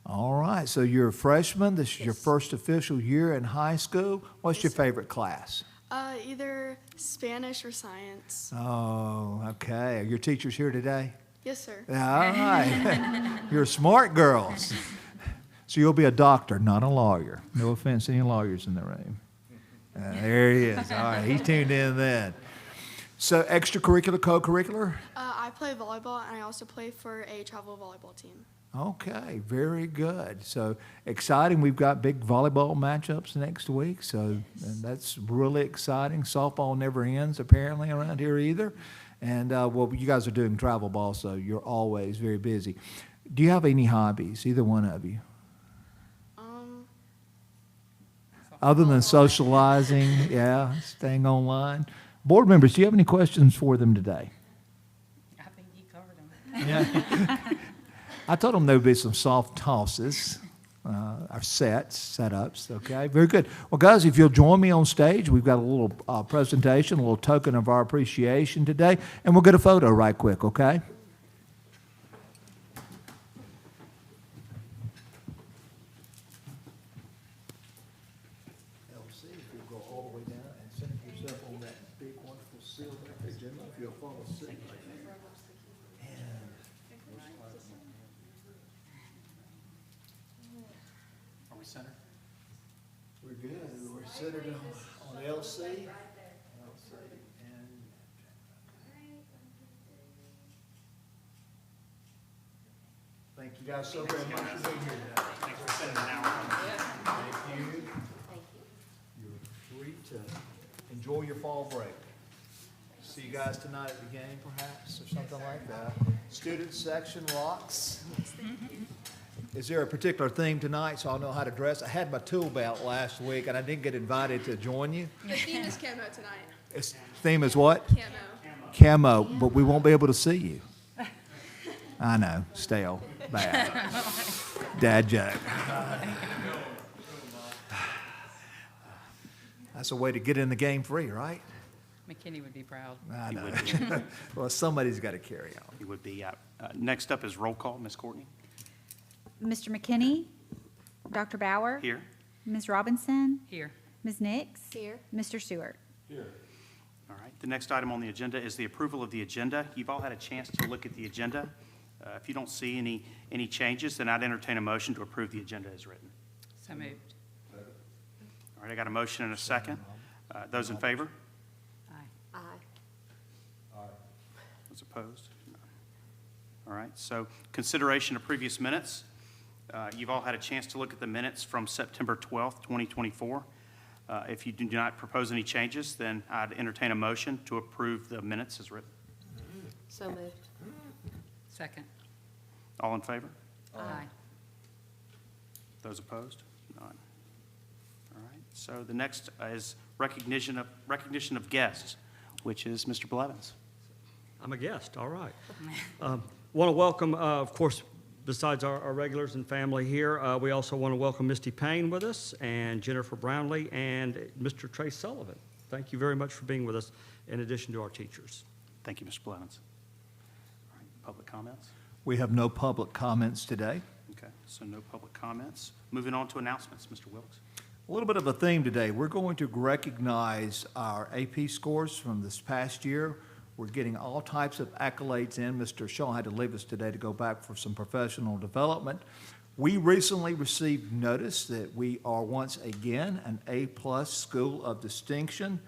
Speaker 2: All right, so you're a freshman. This is your first official year in high school. What's your favorite class?
Speaker 11: Either Spanish or science.
Speaker 2: Oh, okay. Are your teachers here today?
Speaker 11: Yes, sir.
Speaker 2: All right. You're smart girls. So you'll be a doctor, not a lawyer. No offense to any lawyers in the room. There he is. All right, he tuned in then. So extracurricular, co-curricular?
Speaker 11: I play volleyball, and I also play for a travel volleyball team.
Speaker 2: Okay, very good. So exciting. We've got big volleyball matchups next week, so and that's really exciting. Softball never ends apparently around here either. And well, you guys are doing travel ball, so you're always very busy. Do you have any hobbies, either one of you? Other than socializing, yeah, staying online. Board members, do you have any questions for them today?
Speaker 8: I think you covered them.
Speaker 2: Yeah. I told them there would be some soft tosses, our setups, okay? Very good. Well, guys, if you'll join me on stage, we've got a little presentation, a little token of our appreciation today, and we'll get a photo right quick, okay? Elsie, if you'll go all the way down and center yourself on that big, wonderful silver agenda, if you'll follow suit.
Speaker 1: Are we centered?
Speaker 2: We're good. We're centered on LC. And thank you guys so very much for being here today.
Speaker 1: Thanks for spending an hour.
Speaker 2: Thank you. You're free to enjoy your fall break. See you guys tonight at the game, perhaps, or something like that. Student section rocks. Is there a particular theme tonight so I'll know how to dress? I had my tool belt last week and I didn't get invited to join you.
Speaker 10: The theme is camo tonight.
Speaker 2: Its theme is what?
Speaker 10: Camo.
Speaker 2: Camo, but we won't be able to see you. I know, stale, bad. Dad joke. That's a way to get in the game free, right?
Speaker 8: McKinney would be proud.
Speaker 2: I
Speaker 1: He
Speaker 2: know.
Speaker 1: would be.
Speaker 2: Well, somebody's got to carry on.
Speaker 1: It would be. Next up is roll call, Ms. Courtney.
Speaker 9: Mr. McKinney, Dr. Bauer,
Speaker 1: Here.
Speaker 9: Ms. Robinson,
Speaker 8: Here.
Speaker 9: Ms. Nix,
Speaker 6: Here.
Speaker 9: Mr. Stewart.
Speaker 1: All right, the next item on the agenda is the approval of the agenda. You've all had a chance to look at the agenda. If you don't see any changes, then I'd entertain a motion to approve the agenda as written.
Speaker 8: So moved.
Speaker 1: All right, I got a motion and a second. Those in favor?
Speaker 8: Aye.
Speaker 6: Aye.
Speaker 1: Those opposed? No. All right, so consideration of previous minutes. You've all had a chance to look at the minutes from September 12th, 2024. If you do not propose any changes, then I'd entertain a motion to approve the minutes as written.
Speaker 6: So moved.
Speaker 8: Second.
Speaker 1: All in favor?
Speaker 8: Aye.
Speaker 1: Those opposed? None. All right, so the next is recognition of guests, which is Mr. Blevins.
Speaker 12: I'm a guest, all right. Want to welcome, of course, besides our regulars and family here, we also want to welcome Misty Payne with us, and Jennifer Brownlee, and Mr. Trey Sullivan. Thank you very much for being with us, in addition to our teachers.
Speaker 1: Thank you, Mr. Blevins. All right, public comments?
Speaker 2: We have no public comments today.
Speaker 1: Okay, so no public comments. Moving on to announcements, Mr. Wilkes.
Speaker 2: A little bit of a theme today. We're going to recognize our AP scores from this past year. We're getting all types of accolades in. Mr. Shaw had to leave us today to go back for some professional development. We recently received notice that we are once again an A-plus school of distinction.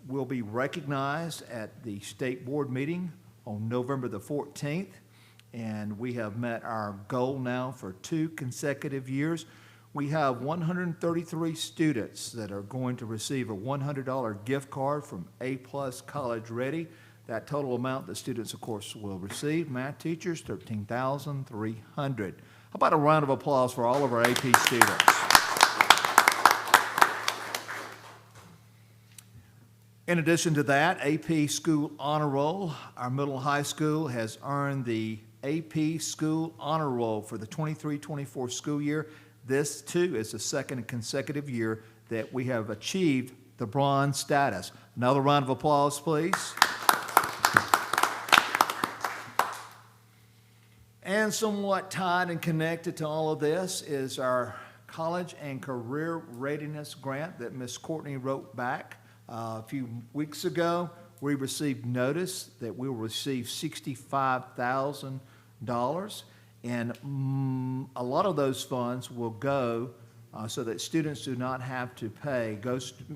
Speaker 2: We'll be recognized at the state board meeting on November the 14th, and we have met our goal now for 2 consecutive years. We have 133 students that are going to receive a $100 gift card from A-plus College Ready. That total amount that students, of course, will receive, math teachers, $13,300. How about a round of applause for all of our AP students? In addition to that, AP School Honor Roll, our middle high school has earned the AP School Honor Roll for the 23-24 school year. This, too, is the second consecutive year that we have achieved the bronze status. Another round of applause, please. And somewhat tied and connected to all of this is our College and Career Readiness Grant that Ms. Courtney wrote back a few weeks ago. We received notice that we will receive $65,000. And a lot of those funds will go so that students do not have to pay,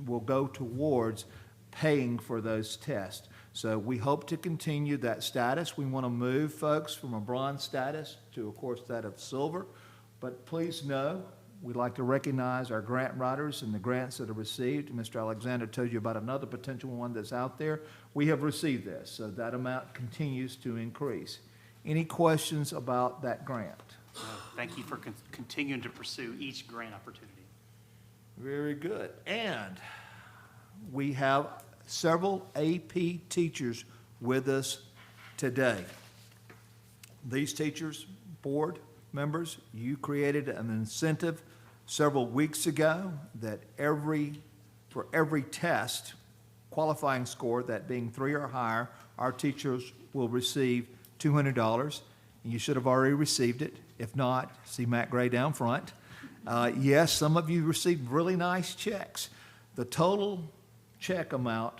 Speaker 2: will go towards paying for those tests. So we hope to continue that status. We want to move folks from a bronze status to, of course, that of silver. But please know, we'd like to recognize our grant writers and the grants that are received. Mr. Alexander told you about another potential one that's out there. We have received this, so that amount continues to increase. Any questions about that grant?
Speaker 1: Thank you for continuing to pursue each grant opportunity.
Speaker 2: Very good. And we have several AP teachers with us today. These teachers, board members, you created an incentive several weeks ago that for every test, qualifying score, that being 3 or higher, our teachers will receive $200, and you should have already received it. If not, see Matt Gray down front. Yes, some of you received really nice checks. The total check amount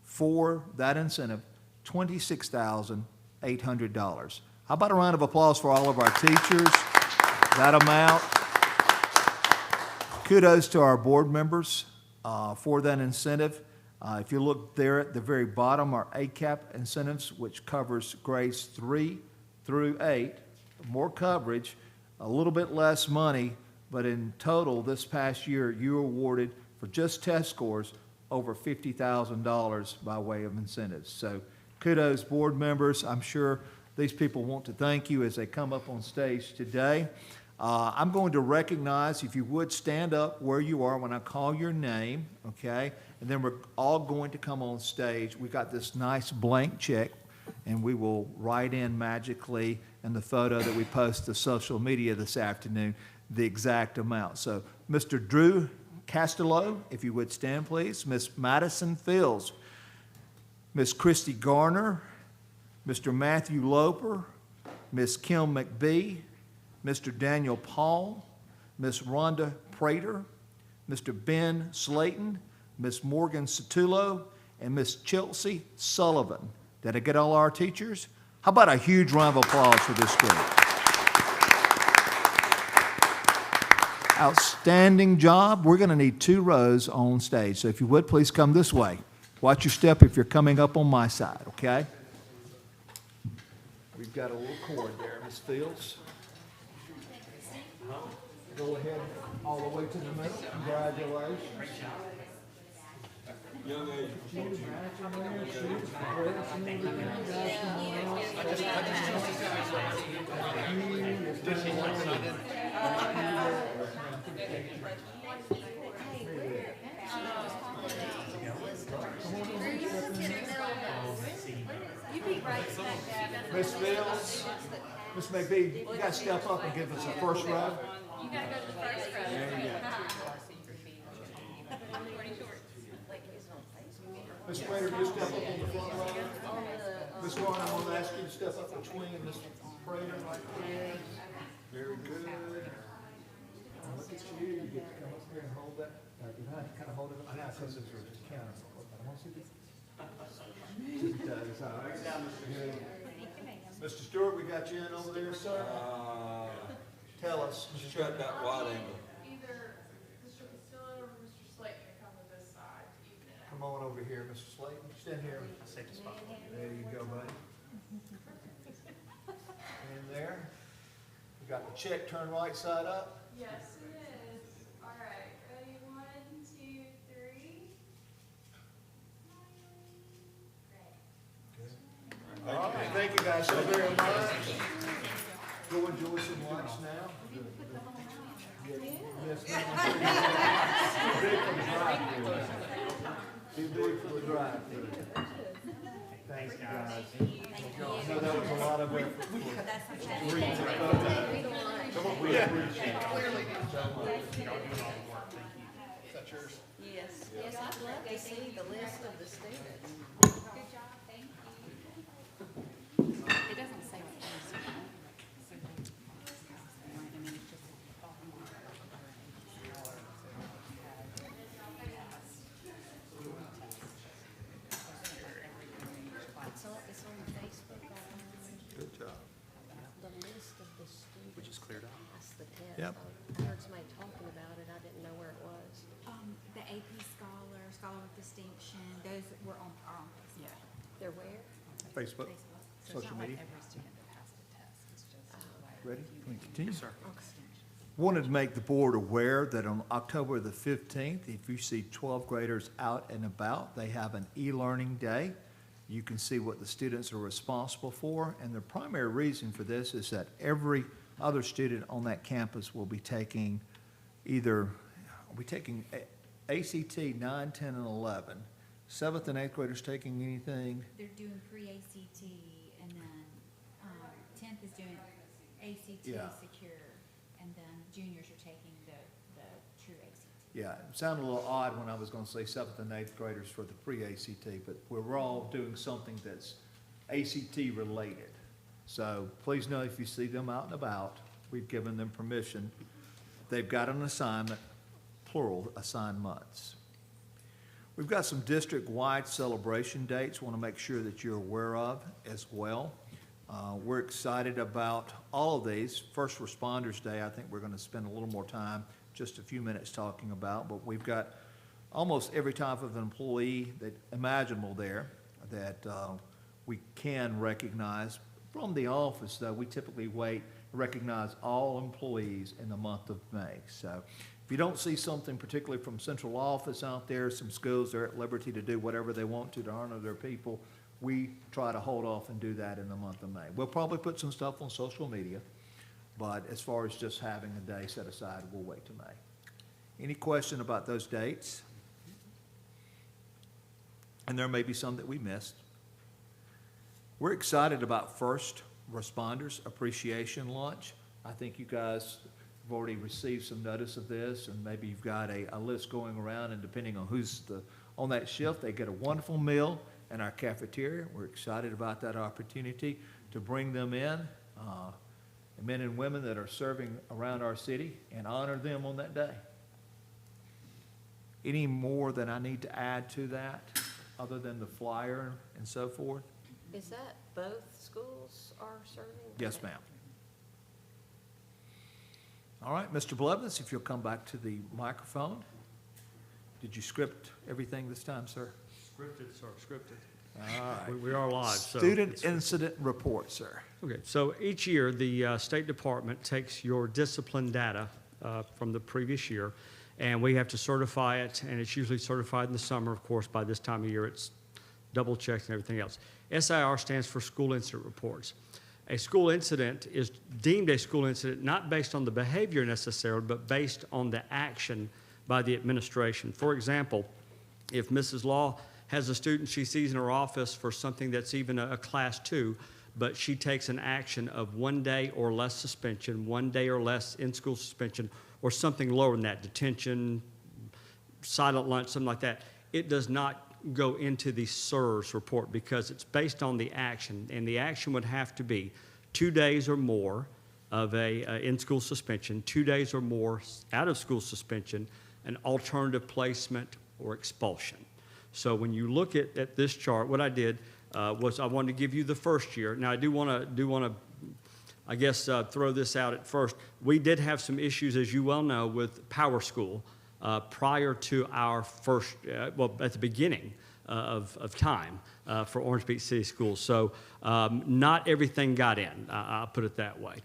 Speaker 2: for that incentive, $26,800. How about a round of applause for all of our teachers? That amount. Kudos to our board members for that incentive. If you look there at the very bottom, our ACAP incentives, which covers grades 3 through 8, more coverage, a little bit less money, but in total, this past year, you were awarded for just test scores over $50,000 by way of incentives. So kudos, board members. I'm sure these people want to thank you as they come up on stage today. I'm going to recognize, if you would, stand up where you are when I call your name, okay? And then we're all going to come on stage. We've got this nice blank check, and we will write in magically in the photo that we post to social media this afternoon the exact amount. So Mr. Drew Castello, if you would stand, please. Miss Madison Fields, Miss Christy Garner, Mr. Matthew Loper, Miss Kim McBee, Mr. Daniel Paul, Miss Rhonda Prater, Mr. Ben Slayton, Miss Morgan Satullo, and Miss Chelsea Sullivan. Did I get all our teachers? How about a huge round of applause for this group? Outstanding job. We're going to need 2 rows on stage. So if you would, please come this way. Watch your step if you're coming up on my side, okay? We've got a little cord there, Miss Fields. Go ahead all the way to the middle. Congratulations.
Speaker 5: Young age.
Speaker 2: Miss Fields, Ms. McBee, you gotta step up and give us a first row.
Speaker 7: You gotta go to the first row.
Speaker 2: There you go. Ms. Prater, you step up on the front row. Ms. Warren, I'm gonna ask you to step up between Ms. Prater right there. Very good. Now look at you, you get to come up here and hold that. You know, kind of hold it, I know, because those are just counters. I want to see this. Just, all right. Good. Mr. Stewart, we got you in over there, sir. Tell us, Mr.
Speaker 5: She's got that wide angle.
Speaker 7: Either Mr. Castillo or Mr. Slayton can come to this side to even it out.
Speaker 2: Come on over here, Mr. Slayton. Stand here. There you go, buddy. In there. We got the check, turn right side up.
Speaker 7: Yes, it is. All right, ready, 1, 2, 3.
Speaker 2: All right, thank you guys so very much. Go enjoy some lunch now. Yes, ma'am. Too big for the drive-through. Thank you, guys. I know that was a lot of effort. We appreciate it so much.
Speaker 6: Yes, yes, I'd love to see the list of the students.
Speaker 9: Good job, thank you.
Speaker 8: It doesn't say what those are. I mean, it's just
Speaker 6: It's on Facebook,
Speaker 2: Good job.
Speaker 6: the list of the students.
Speaker 1: We just cleared up.
Speaker 6: That's the test.
Speaker 2: Yep.
Speaker 6: I heard somebody talking about it, I didn't know where it was.
Speaker 9: The AP Scholar, Scholar with Distinction, those were on our Facebook.
Speaker 8: Yeah.
Speaker 6: They're where?
Speaker 2: Facebook,
Speaker 8: So it's
Speaker 2: social
Speaker 8: not like
Speaker 2: media.
Speaker 8: every student that passed the test, it's just like.
Speaker 2: Ready? Can we continue?
Speaker 1: Yes, sir.
Speaker 2: Wanted to make the board aware that on October the 15th, if you see 12th graders out and about, they have an e-learning day. You can see what the students are responsible for, and the primary reason for this is that every other student on that campus will be taking ACT 9, 10, and 11. 7th and 8th graders taking anything?
Speaker 9: They're doing pre-ACT, and then 10th is doing ACT
Speaker 2: Yeah.
Speaker 9: Secure, and then juniors are taking the true ACT.
Speaker 2: Yeah, it sounded a little odd when I was gonna say 7th and 8th graders for the pre-ACT, but we're all doing something that's ACT related. So please know if you see them out and about, we've given them permission. They've got an assignment, plural assignments. We've got some district-wide celebration dates we want to make sure that you're aware of as well. We're excited about all of these. First Responders Day, I think we're going to spend a little more time, just a few minutes talking about, but we've got almost every type of employee that imaginable there that we can recognize. From the office, though, we typically recognize all employees in the month of May. So if you don't see something particularly from central office out there, some schools are at liberty to do whatever they want to honor their people. We try to hold off and do that in the month of May. We'll probably put some stuff on social media, but as far as just having a day set aside, we'll wait till May. Any question about those dates? And there may be some that we missed. We're excited about First Responders Appreciation Lunch. I think you guys have already received some notice of this, and maybe you've got a list going around, and depending on who's on that shift, they get a wonderful meal in our cafeteria. We're excited about that opportunity to bring them in, the men and women that are serving around our city, and honor them on that day. Any more that I need to add to that, other than the flyer and so forth?
Speaker 6: Is that both schools are serving?
Speaker 2: Yes, ma'am. All right, Mr. Blevins, if you'll come back to the microphone. Did you script everything this time, sir?
Speaker 12: Scripted, sir, scripted.
Speaker 2: All right.
Speaker 12: We are live, so.
Speaker 2: Student incident report, sir.
Speaker 12: Okay, so each year, the State Department takes your discipline data from the previous year, and we have to certify it, and it's usually certified in the summer, of course. By this time of year, it's double checked and everything else. SIR stands for School Incident Reports. A school incident is deemed a school incident not based on the behavior necessarily, but based on the action by the administration. For example, if Mrs. Law has a student she sees in her office for something that's even a class 2, but she takes an action of 1 day or less suspension, 1 day or less in-school suspension, or something lower than that, detention, silent lunch, something like that. It does not go into the SERS report because it's based on the action, and the action would have to be 2 days or more of a in-school suspension, 2 days or more out-of-school suspension, an alternative placement or expulsion. So when you look at this chart, what I did was I wanted to give you the first year. Now I do want to, I guess, throw this out at first. We did have some issues, as you well know, with Power School prior to our first, well, at the beginning of time for Orange Beach City Schools. So not everything got in, I'll put it that way.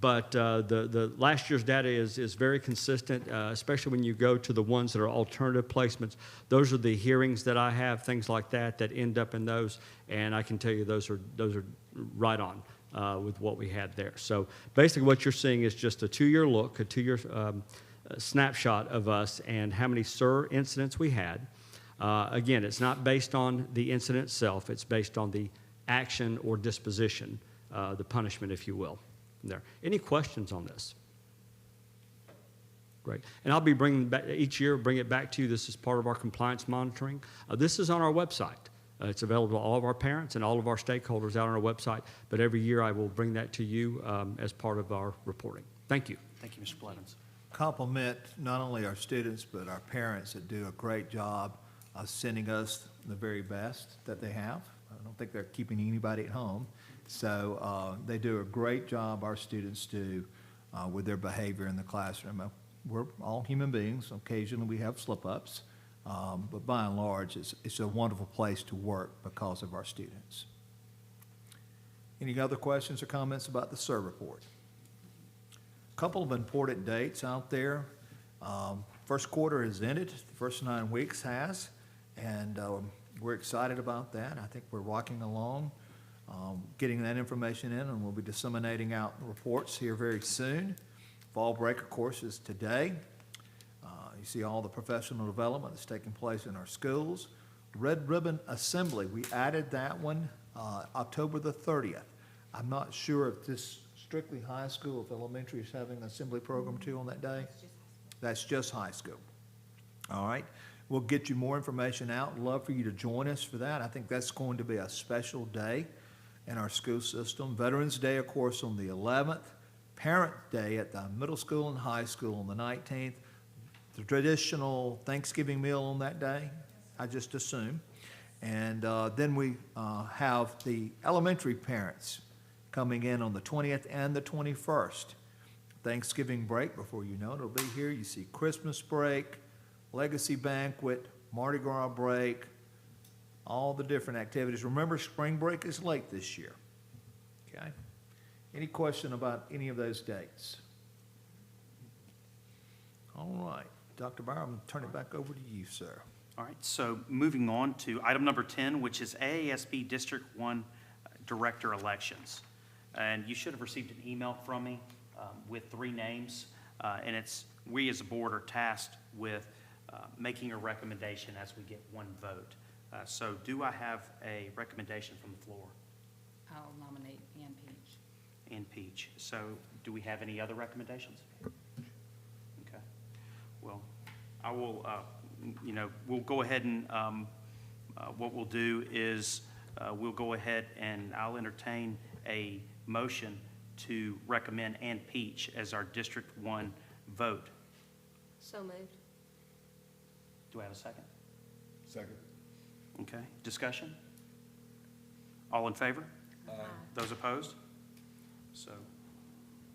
Speaker 12: But the last year's data is very consistent, especially when you go to the ones that are alternative placements. Those are the hearings that I have, things like that end up in those, and I can tell you those are right on with what we had there. So basically what you're seeing is just a 2-year look, a 2-year snapshot of us and how many SIR incidents we had. Again, it's not based on the incident itself, it's based on the action or disposition, the punishment, if you will. There. Any questions on this? Great. And I'll be bringing back each year, bring it back to you. This is part of our compliance monitoring. This is on our website. It's available to all of our parents and all of our stakeholders out on our website. But every year I will bring that to you as part of our reporting. Thank you.
Speaker 1: Thank you, Mr. Blevins.
Speaker 2: Compliment not only our students, but our parents that do a great job of sending us the very best that they have. I don't think they're keeping anybody at home. So they do a great job, our students do, with their behavior in the classroom. We're all human beings. Occasionally we have slip-ups, but by and large, it's a wonderful place to work because of our students. Any other questions or comments about the SIR report? A couple of important dates out there. First quarter has ended. The first 9 weeks has, and we're excited about that. I think we're rocking along. Getting that information in, and we'll be disseminating out reports here very soon. Fall break, of course, is today. You see all the professional development that's taking place in our schools. Red Ribbon Assembly, we added that one October the 30th. I'm not sure if this strictly high school, if elementary is having an assembly program too on that day. That's just high school. All right. We'll get you more information out. Love for you to join us for that. I think that's going to be a special day in our school system. Veterans Day, of course, on the 11th. Parent Day at the middle school and high school on the 19th. The traditional Thanksgiving meal on that day, I just assume. And then we have the elementary parents coming in on the 20th and the 21st. Thanksgiving break, before you know it, it'll be here. You see Christmas break, Legacy Banquet, Mardi Gras break, all the different activities. Remember, spring break is late this year. Okay? Any question about any of those dates? All right. Dr. Bauer, I'm going to turn it back over to you, sir.
Speaker 1: All right, so moving on to item number 10, which is AASB District 1 Director Elections. And you should have received an email from me with 3 names, and we as a board are tasked with making a recommendation as we get 1 vote. So do I have a recommendation from the floor?
Speaker 8: I'll nominate Ann Peach.
Speaker 1: Ann Peach. So do we have any other recommendations? Okay. Well, I will, we'll go ahead and what we'll do is we'll go ahead and I'll entertain a motion to recommend Ann Peach as our District 1 vote.
Speaker 6: So moved.
Speaker 1: Do I have a second?
Speaker 5: Second.
Speaker 1: Okay, discussion? All in favor?
Speaker 6: Aye.
Speaker 1: Those opposed? So,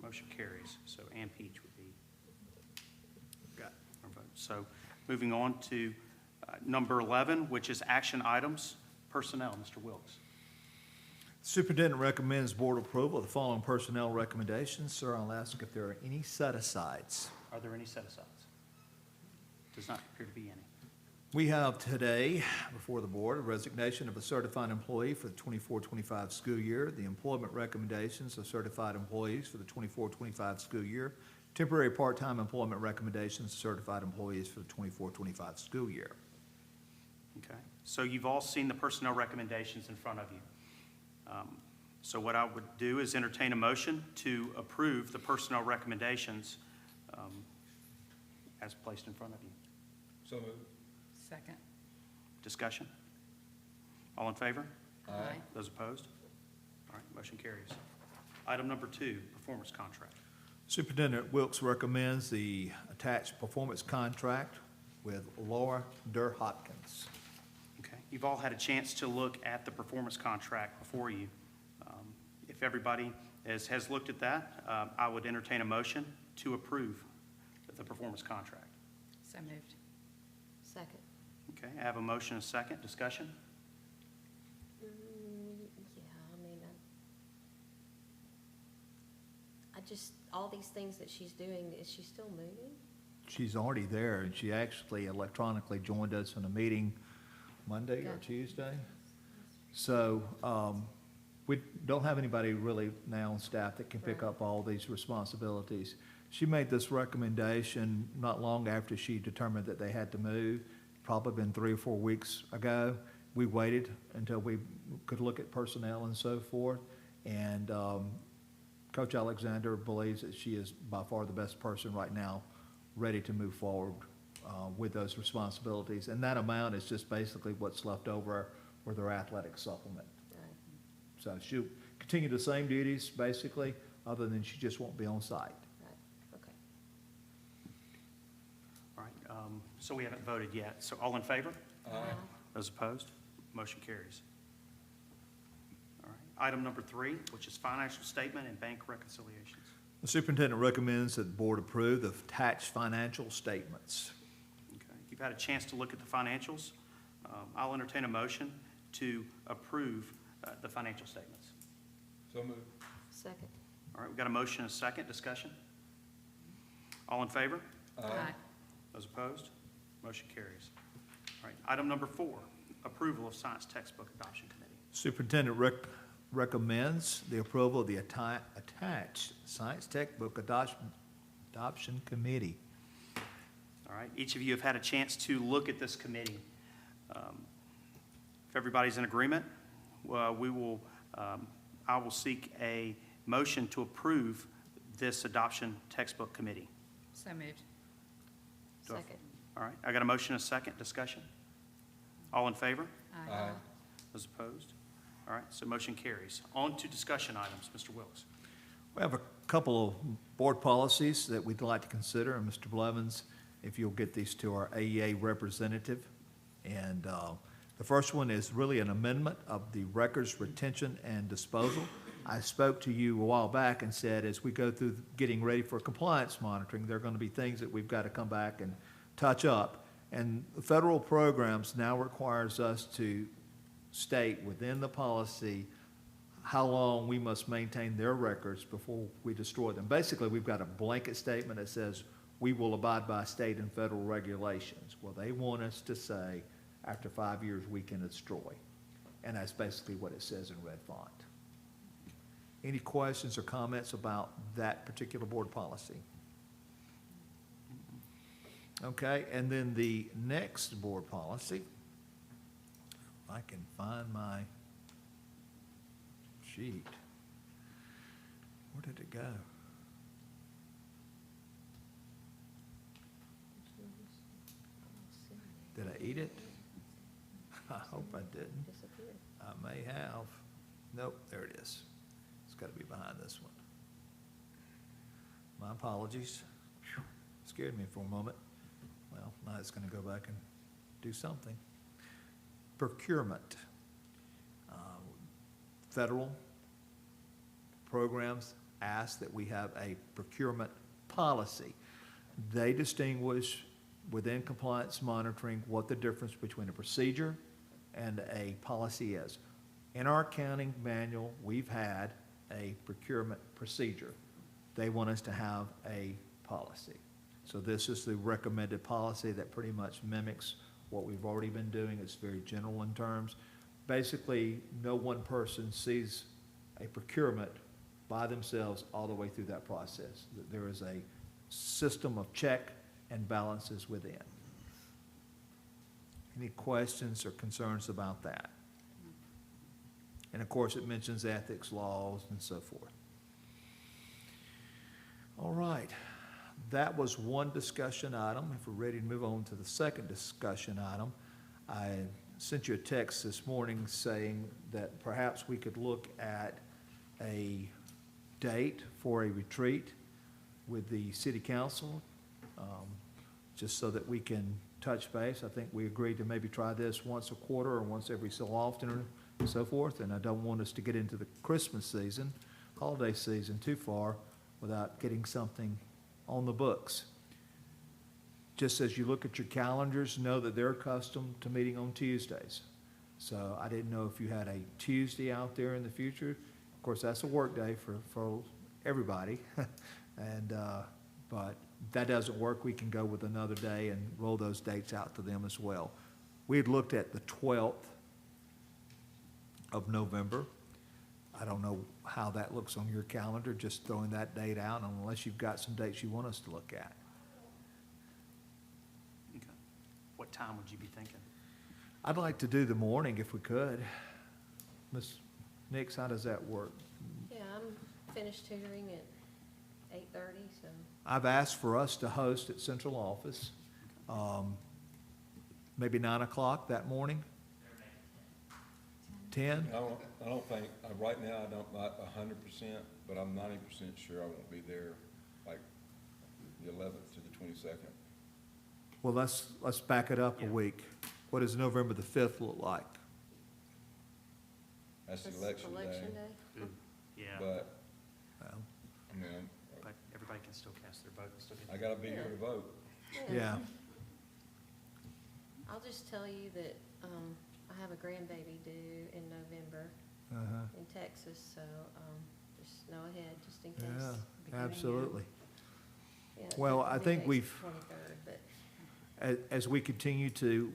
Speaker 1: motion carries. So Ann Peach would be, got our vote. So, moving on to number 11, which is action items, personnel. Mr. Wilkes.
Speaker 2: Superintendent recommends board approval of the following personnel recommendations. Sir, I'll ask if there are any set-asides.
Speaker 1: Are there any set-asides? Does not appear to be any.
Speaker 2: We have today before the board a resignation of a certified employee for the 24-25 school year, the employment recommendations of certified employees for the 24-25 school year, temporary part-time employment recommendations of certified employees for the 24-25 school year.
Speaker 1: Okay, so you've all seen the personnel recommendations in front of you. So what I would do is entertain a motion to approve the personnel recommendations as placed in front of you.
Speaker 5: So moved.
Speaker 8: Second.
Speaker 1: Discussion? All in favor?
Speaker 8: Aye.
Speaker 1: Those opposed? All right, motion carries. Item number 2, performance contract.
Speaker 2: Superintendent Wilkes recommends the attached performance contract with Laura Durr Hopkins.
Speaker 1: Okay, you've all had a chance to look at the performance contract before you. If everybody has looked at that, I would entertain a motion to approve the performance contract.
Speaker 8: So moved.
Speaker 6: Second.
Speaker 1: Okay, I have a motion and a second. Discussion?
Speaker 6: Yeah, I mean, I just, all these things that she's doing, is she still moving?
Speaker 2: She's already there, and she actually electronically joined us in a meeting Monday or
Speaker 6: Yeah.
Speaker 2: Tuesday. So we don't have anybody really now on staff that can pick
Speaker 6: Right.
Speaker 2: up all these responsibilities. She made this recommendation not long after she determined that they had to move, probably been 3 or 4 weeks ago. We waited until we could look at personnel and so forth, and Coach Alexander believes that she is by far the best person right now, ready to move forward with those responsibilities. And that amount is just basically what's left over for their athletic supplement.
Speaker 6: Right.
Speaker 2: So she'll continue the same duties, basically, other than she just won't be on site.
Speaker 6: Right, okay.
Speaker 1: All right, so we haven't voted yet. So all in favor?
Speaker 6: Aye.
Speaker 1: Those opposed? Motion carries. All right, item number 3, which is financial statement and bank reconciliations.
Speaker 2: The superintendent recommends that the board approve the attached financial statements.
Speaker 1: Okay, you've had a chance to look at the financials. I'll entertain a motion to approve the financial statements.
Speaker 5: So moved.
Speaker 6: Second.
Speaker 1: All right, we've got a motion and a second. Discussion? All in favor?
Speaker 8: Aye.
Speaker 1: Those opposed? Motion carries. All right, item number 4, approval of science textbook adoption committee.
Speaker 2: Superintendent recommends the approval of the attached science textbook adoption committee.
Speaker 1: All right, each of you have had a chance to look at this committee. If everybody's in agreement, I will seek a motion to approve this adoption textbook committee.
Speaker 8: So moved.
Speaker 1: Do I-
Speaker 6: Second.
Speaker 1: All right, I got a motion and a second. Discussion? All in favor?
Speaker 8: Aye.
Speaker 1: Those opposed? All right, so motion carries. On to discussion items. Mr. Wilkes.
Speaker 2: We have a couple of board policies that we'd like to consider, and Mr. Blevins, if you'll get these to our AEA representative. And the first one is really an amendment of the records retention and disposal. I spoke to you a while back and said, as we go through getting ready for compliance monitoring, there are going to be things that we've got to come back and touch up. And the federal programs now requires us to state within the policy how long we must maintain their records before we destroy them. Basically, we've got a blanket statement that says we will abide by state and federal regulations. Well, they want us to say after 5 years we can destroy. And that's basically what it says in red font. Any questions or comments about that particular board policy? Okay, and then the next board policy, if I can find my sheet. Where did it go? Did I eat it? I hope I didn't.
Speaker 6: Disappeared.
Speaker 2: I may have. Nope, there it is. It's got to be behind this one. My apologies. Phew, scared me for a moment. Well, now it's going to go back and do something. Procurement. Federal programs ask that we have a procurement policy. They distinguish within compliance monitoring what the difference between a procedure and a policy is. In our accounting manual, we've had a procurement procedure. They want us to have a policy. So this is the recommended policy that pretty much mimics what we've already been doing. It's very general in terms. Basically, no one person sees a procurement by themselves all the way through that process. There is a system of check and balances within. Any questions or concerns about that? And of course, it mentions ethics, laws, and so forth. All right, that was one discussion item. If we're ready to move on to the second discussion item, I sent you a text this morning saying that perhaps we could look at a date for a retreat with the city council, just so that we can touch base. I think we agreed to maybe try this once a quarter or once every so often and so forth, and I don't want us to get into the Christmas season, holiday season too far without getting something on the books. Just as you look at your calendars, know that they're accustomed to meeting on Tuesdays. So I didn't know if you had a Tuesday out there in the future. Of course, that's a work day for everybody. And, but if that doesn't work, we can go with another day and roll those dates out to them as well. We had looked at the 12th of November. I don't know how that looks on your calendar, just throwing that date out, unless you've got some dates you want us to look at.
Speaker 1: Okay. What time would you be thinking?
Speaker 2: I'd like to do the morning if we could. Ms. Nix, how does that work?
Speaker 6: Yeah, I'm finished tutoring at 8:30, so.
Speaker 2: I've asked for us to host at central office, maybe 9 o'clock that morning? 10?
Speaker 5: I don't think, right now, I don't, not 100%, but I'm 90% sure I won't be there, like, the 11th to the 22nd.
Speaker 2: Well, let's back it up a week. What does November the 5th look like?
Speaker 5: That's the
Speaker 6: That's
Speaker 5: election day,
Speaker 1: Yeah,
Speaker 5: but,
Speaker 2: Well,
Speaker 5: I mean,
Speaker 1: but everybody can still cast their vote and still get.
Speaker 5: I gotta be here to vote.
Speaker 2: yeah,
Speaker 6: I'll just tell you that, I have a grandbaby due in November
Speaker 2: uh-huh,
Speaker 6: in Texas, so, just know ahead, just in
Speaker 2: yeah,
Speaker 6: case.
Speaker 2: absolutely.
Speaker 6: Yeah,
Speaker 2: Well, I
Speaker 6: due
Speaker 2: think
Speaker 6: date's
Speaker 2: we've,
Speaker 6: 23rd, but,
Speaker 2: as we continue to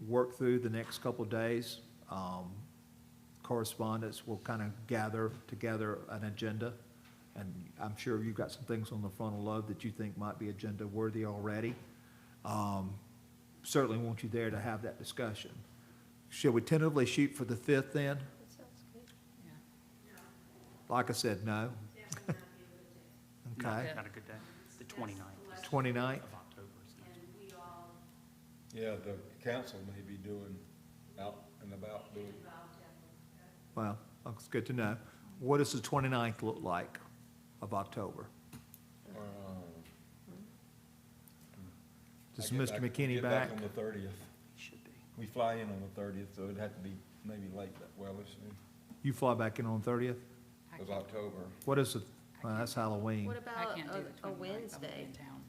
Speaker 2: work through the next couple of days, correspondence will kind of gather together an agenda. And I'm sure you've got some things on the frontal lobe that you think might be agenda worthy already. Certainly want you there to have that discussion. Shall we tentatively shoot for the 5th then?
Speaker 6: that sounds good.
Speaker 2: Like I said, no. Okay.
Speaker 1: Not a good day. The 29th.
Speaker 2: 29th?
Speaker 1: Of October. Isn't it?
Speaker 5: Yeah, the council may be doing, out and about doing.
Speaker 2: Well, that's good to know. What does the 29th look like of October? Does Mr. McKinney
Speaker 5: Get
Speaker 2: back?
Speaker 5: back on the 30th.
Speaker 1: Should be.
Speaker 5: We fly in on the 30th, so it'd have to be maybe late that, well, this
Speaker 2: You fly back in on 30th?
Speaker 5: of October.
Speaker 2: What is it? Well, that's Halloween.
Speaker 6: What
Speaker 8: I
Speaker 6: about
Speaker 8: can't do the
Speaker 6: a
Speaker 8: 29th, I won't be
Speaker 6: Wednesday,
Speaker 8: in town.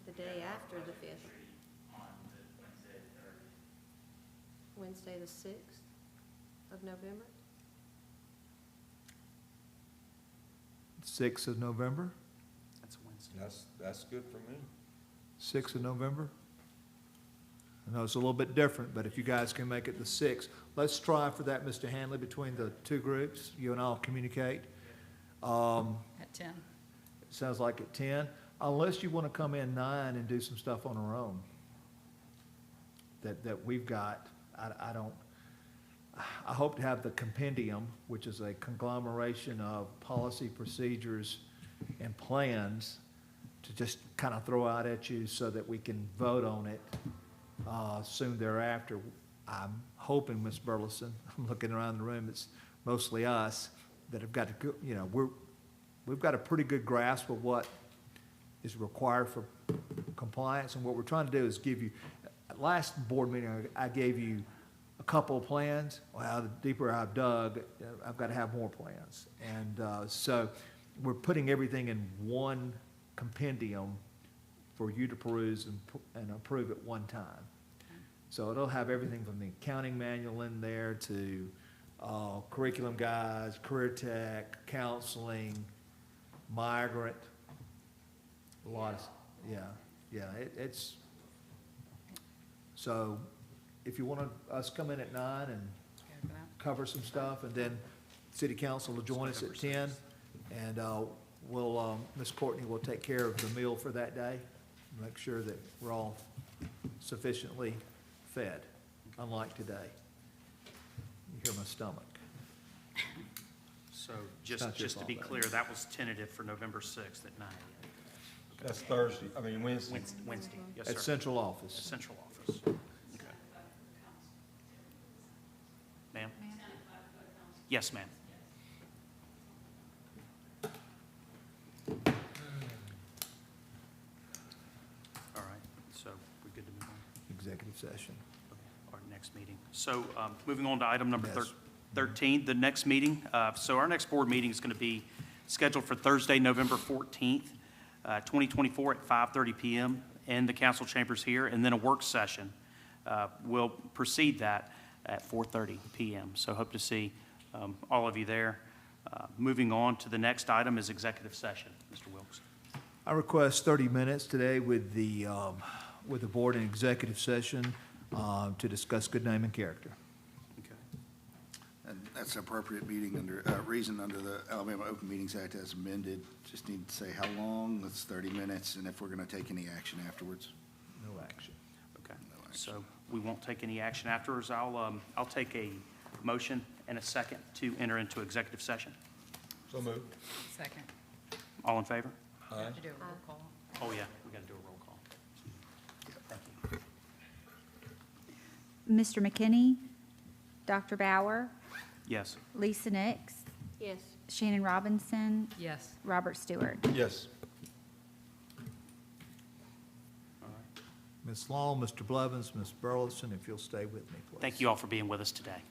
Speaker 6: the day after the 5th? Wednesday, the 6th of November?
Speaker 2: 6th of November?
Speaker 1: That's Wednesday.
Speaker 5: That's good for me.
Speaker 2: 6th of November? I know it's a little bit different, but if you guys can make it the 6th, let's try for that, Mr. Hanley, between the two groups. You and I'll communicate.
Speaker 8: At 10.
Speaker 2: Sounds like at 10, unless you want to come in 9 and do some stuff on our own. That we've got, I don't, I hope to have the compendium, which is a conglomeration of policy, procedures, and plans to just kind of throw out at you so that we can vote on it soon thereafter. I'm hoping, Ms. Burleson, I'm looking around the room, it's mostly us that have got to, you know, we've got a pretty good grasp of what is required for compliance, and what we're trying to do is give you, at last board meeting, I gave you a couple of plans. Well, the deeper I've dug, I've got to have more plans. And so we're putting everything in one compendium for you to peruse and approve at one time. So it'll have everything from the accounting manual in there to curriculum guides, career tech, counseling, migrant, a lot of, yeah, it's, so if you want us to come in at 9 and
Speaker 8: Go for that.
Speaker 2: cover some stuff, and then city council will join us at 10, and we'll, Ms. Courtney will take care of the meal for that day, make sure that we're all sufficiently fed, unlike today. You hear my stomach.
Speaker 1: So
Speaker 2: not
Speaker 1: just
Speaker 2: your
Speaker 1: to be
Speaker 2: fault,
Speaker 1: clear, that was tentative for November 6th at 9 a.m.
Speaker 5: That's Thursday, I mean Wednesday.
Speaker 1: Wednesday, yes,
Speaker 2: At
Speaker 1: sir.
Speaker 2: central office.
Speaker 1: Central office. Okay. Ma'am? Yes, ma'am. All right, so we're good to move on?
Speaker 2: Executive session.
Speaker 1: Our next meeting. So, moving on to item number
Speaker 2: Yes.
Speaker 1: 13, the next meeting. So our next board meeting is going to be scheduled for Thursday, November 14th, 2024 at 5:30 PM in the council chambers here, and then a work session will precede that at 4:30 PM. So hope to see all of you there. Moving on to the next item is executive session. Mr. Wilks.
Speaker 2: I request 30 minutes today with the board in executive session to discuss good name and character.
Speaker 1: Okay.
Speaker 13: And that's an appropriate meeting under, reason under the Alabama Open Meetings Act as amended. Just need to say how long, it's 30 minutes, and if we're going to take any action afterwards.
Speaker 2: No action.
Speaker 1: Okay,
Speaker 13: No action.
Speaker 1: so we won't take any action afterwards. I'll take a motion and a second to enter into executive session.
Speaker 5: So moved.
Speaker 8: Second.
Speaker 1: All in favor?
Speaker 8: You have to do a roll call.
Speaker 1: Oh, yeah, we got to do a roll call. Thank you.
Speaker 9: Mr. McKinney, Dr. Bauer,
Speaker 1: Yes.
Speaker 9: Lisa Nix,
Speaker 6: Yes.
Speaker 9: Shannon Robinson,
Speaker 8: Yes.
Speaker 9: Robert Stewart.
Speaker 5: Yes.
Speaker 1: All right.
Speaker 2: Ms. Long, Mr. Blevins, Ms. Burleson, if you'll stay with me, please.
Speaker 1: Thank you all for being with us today.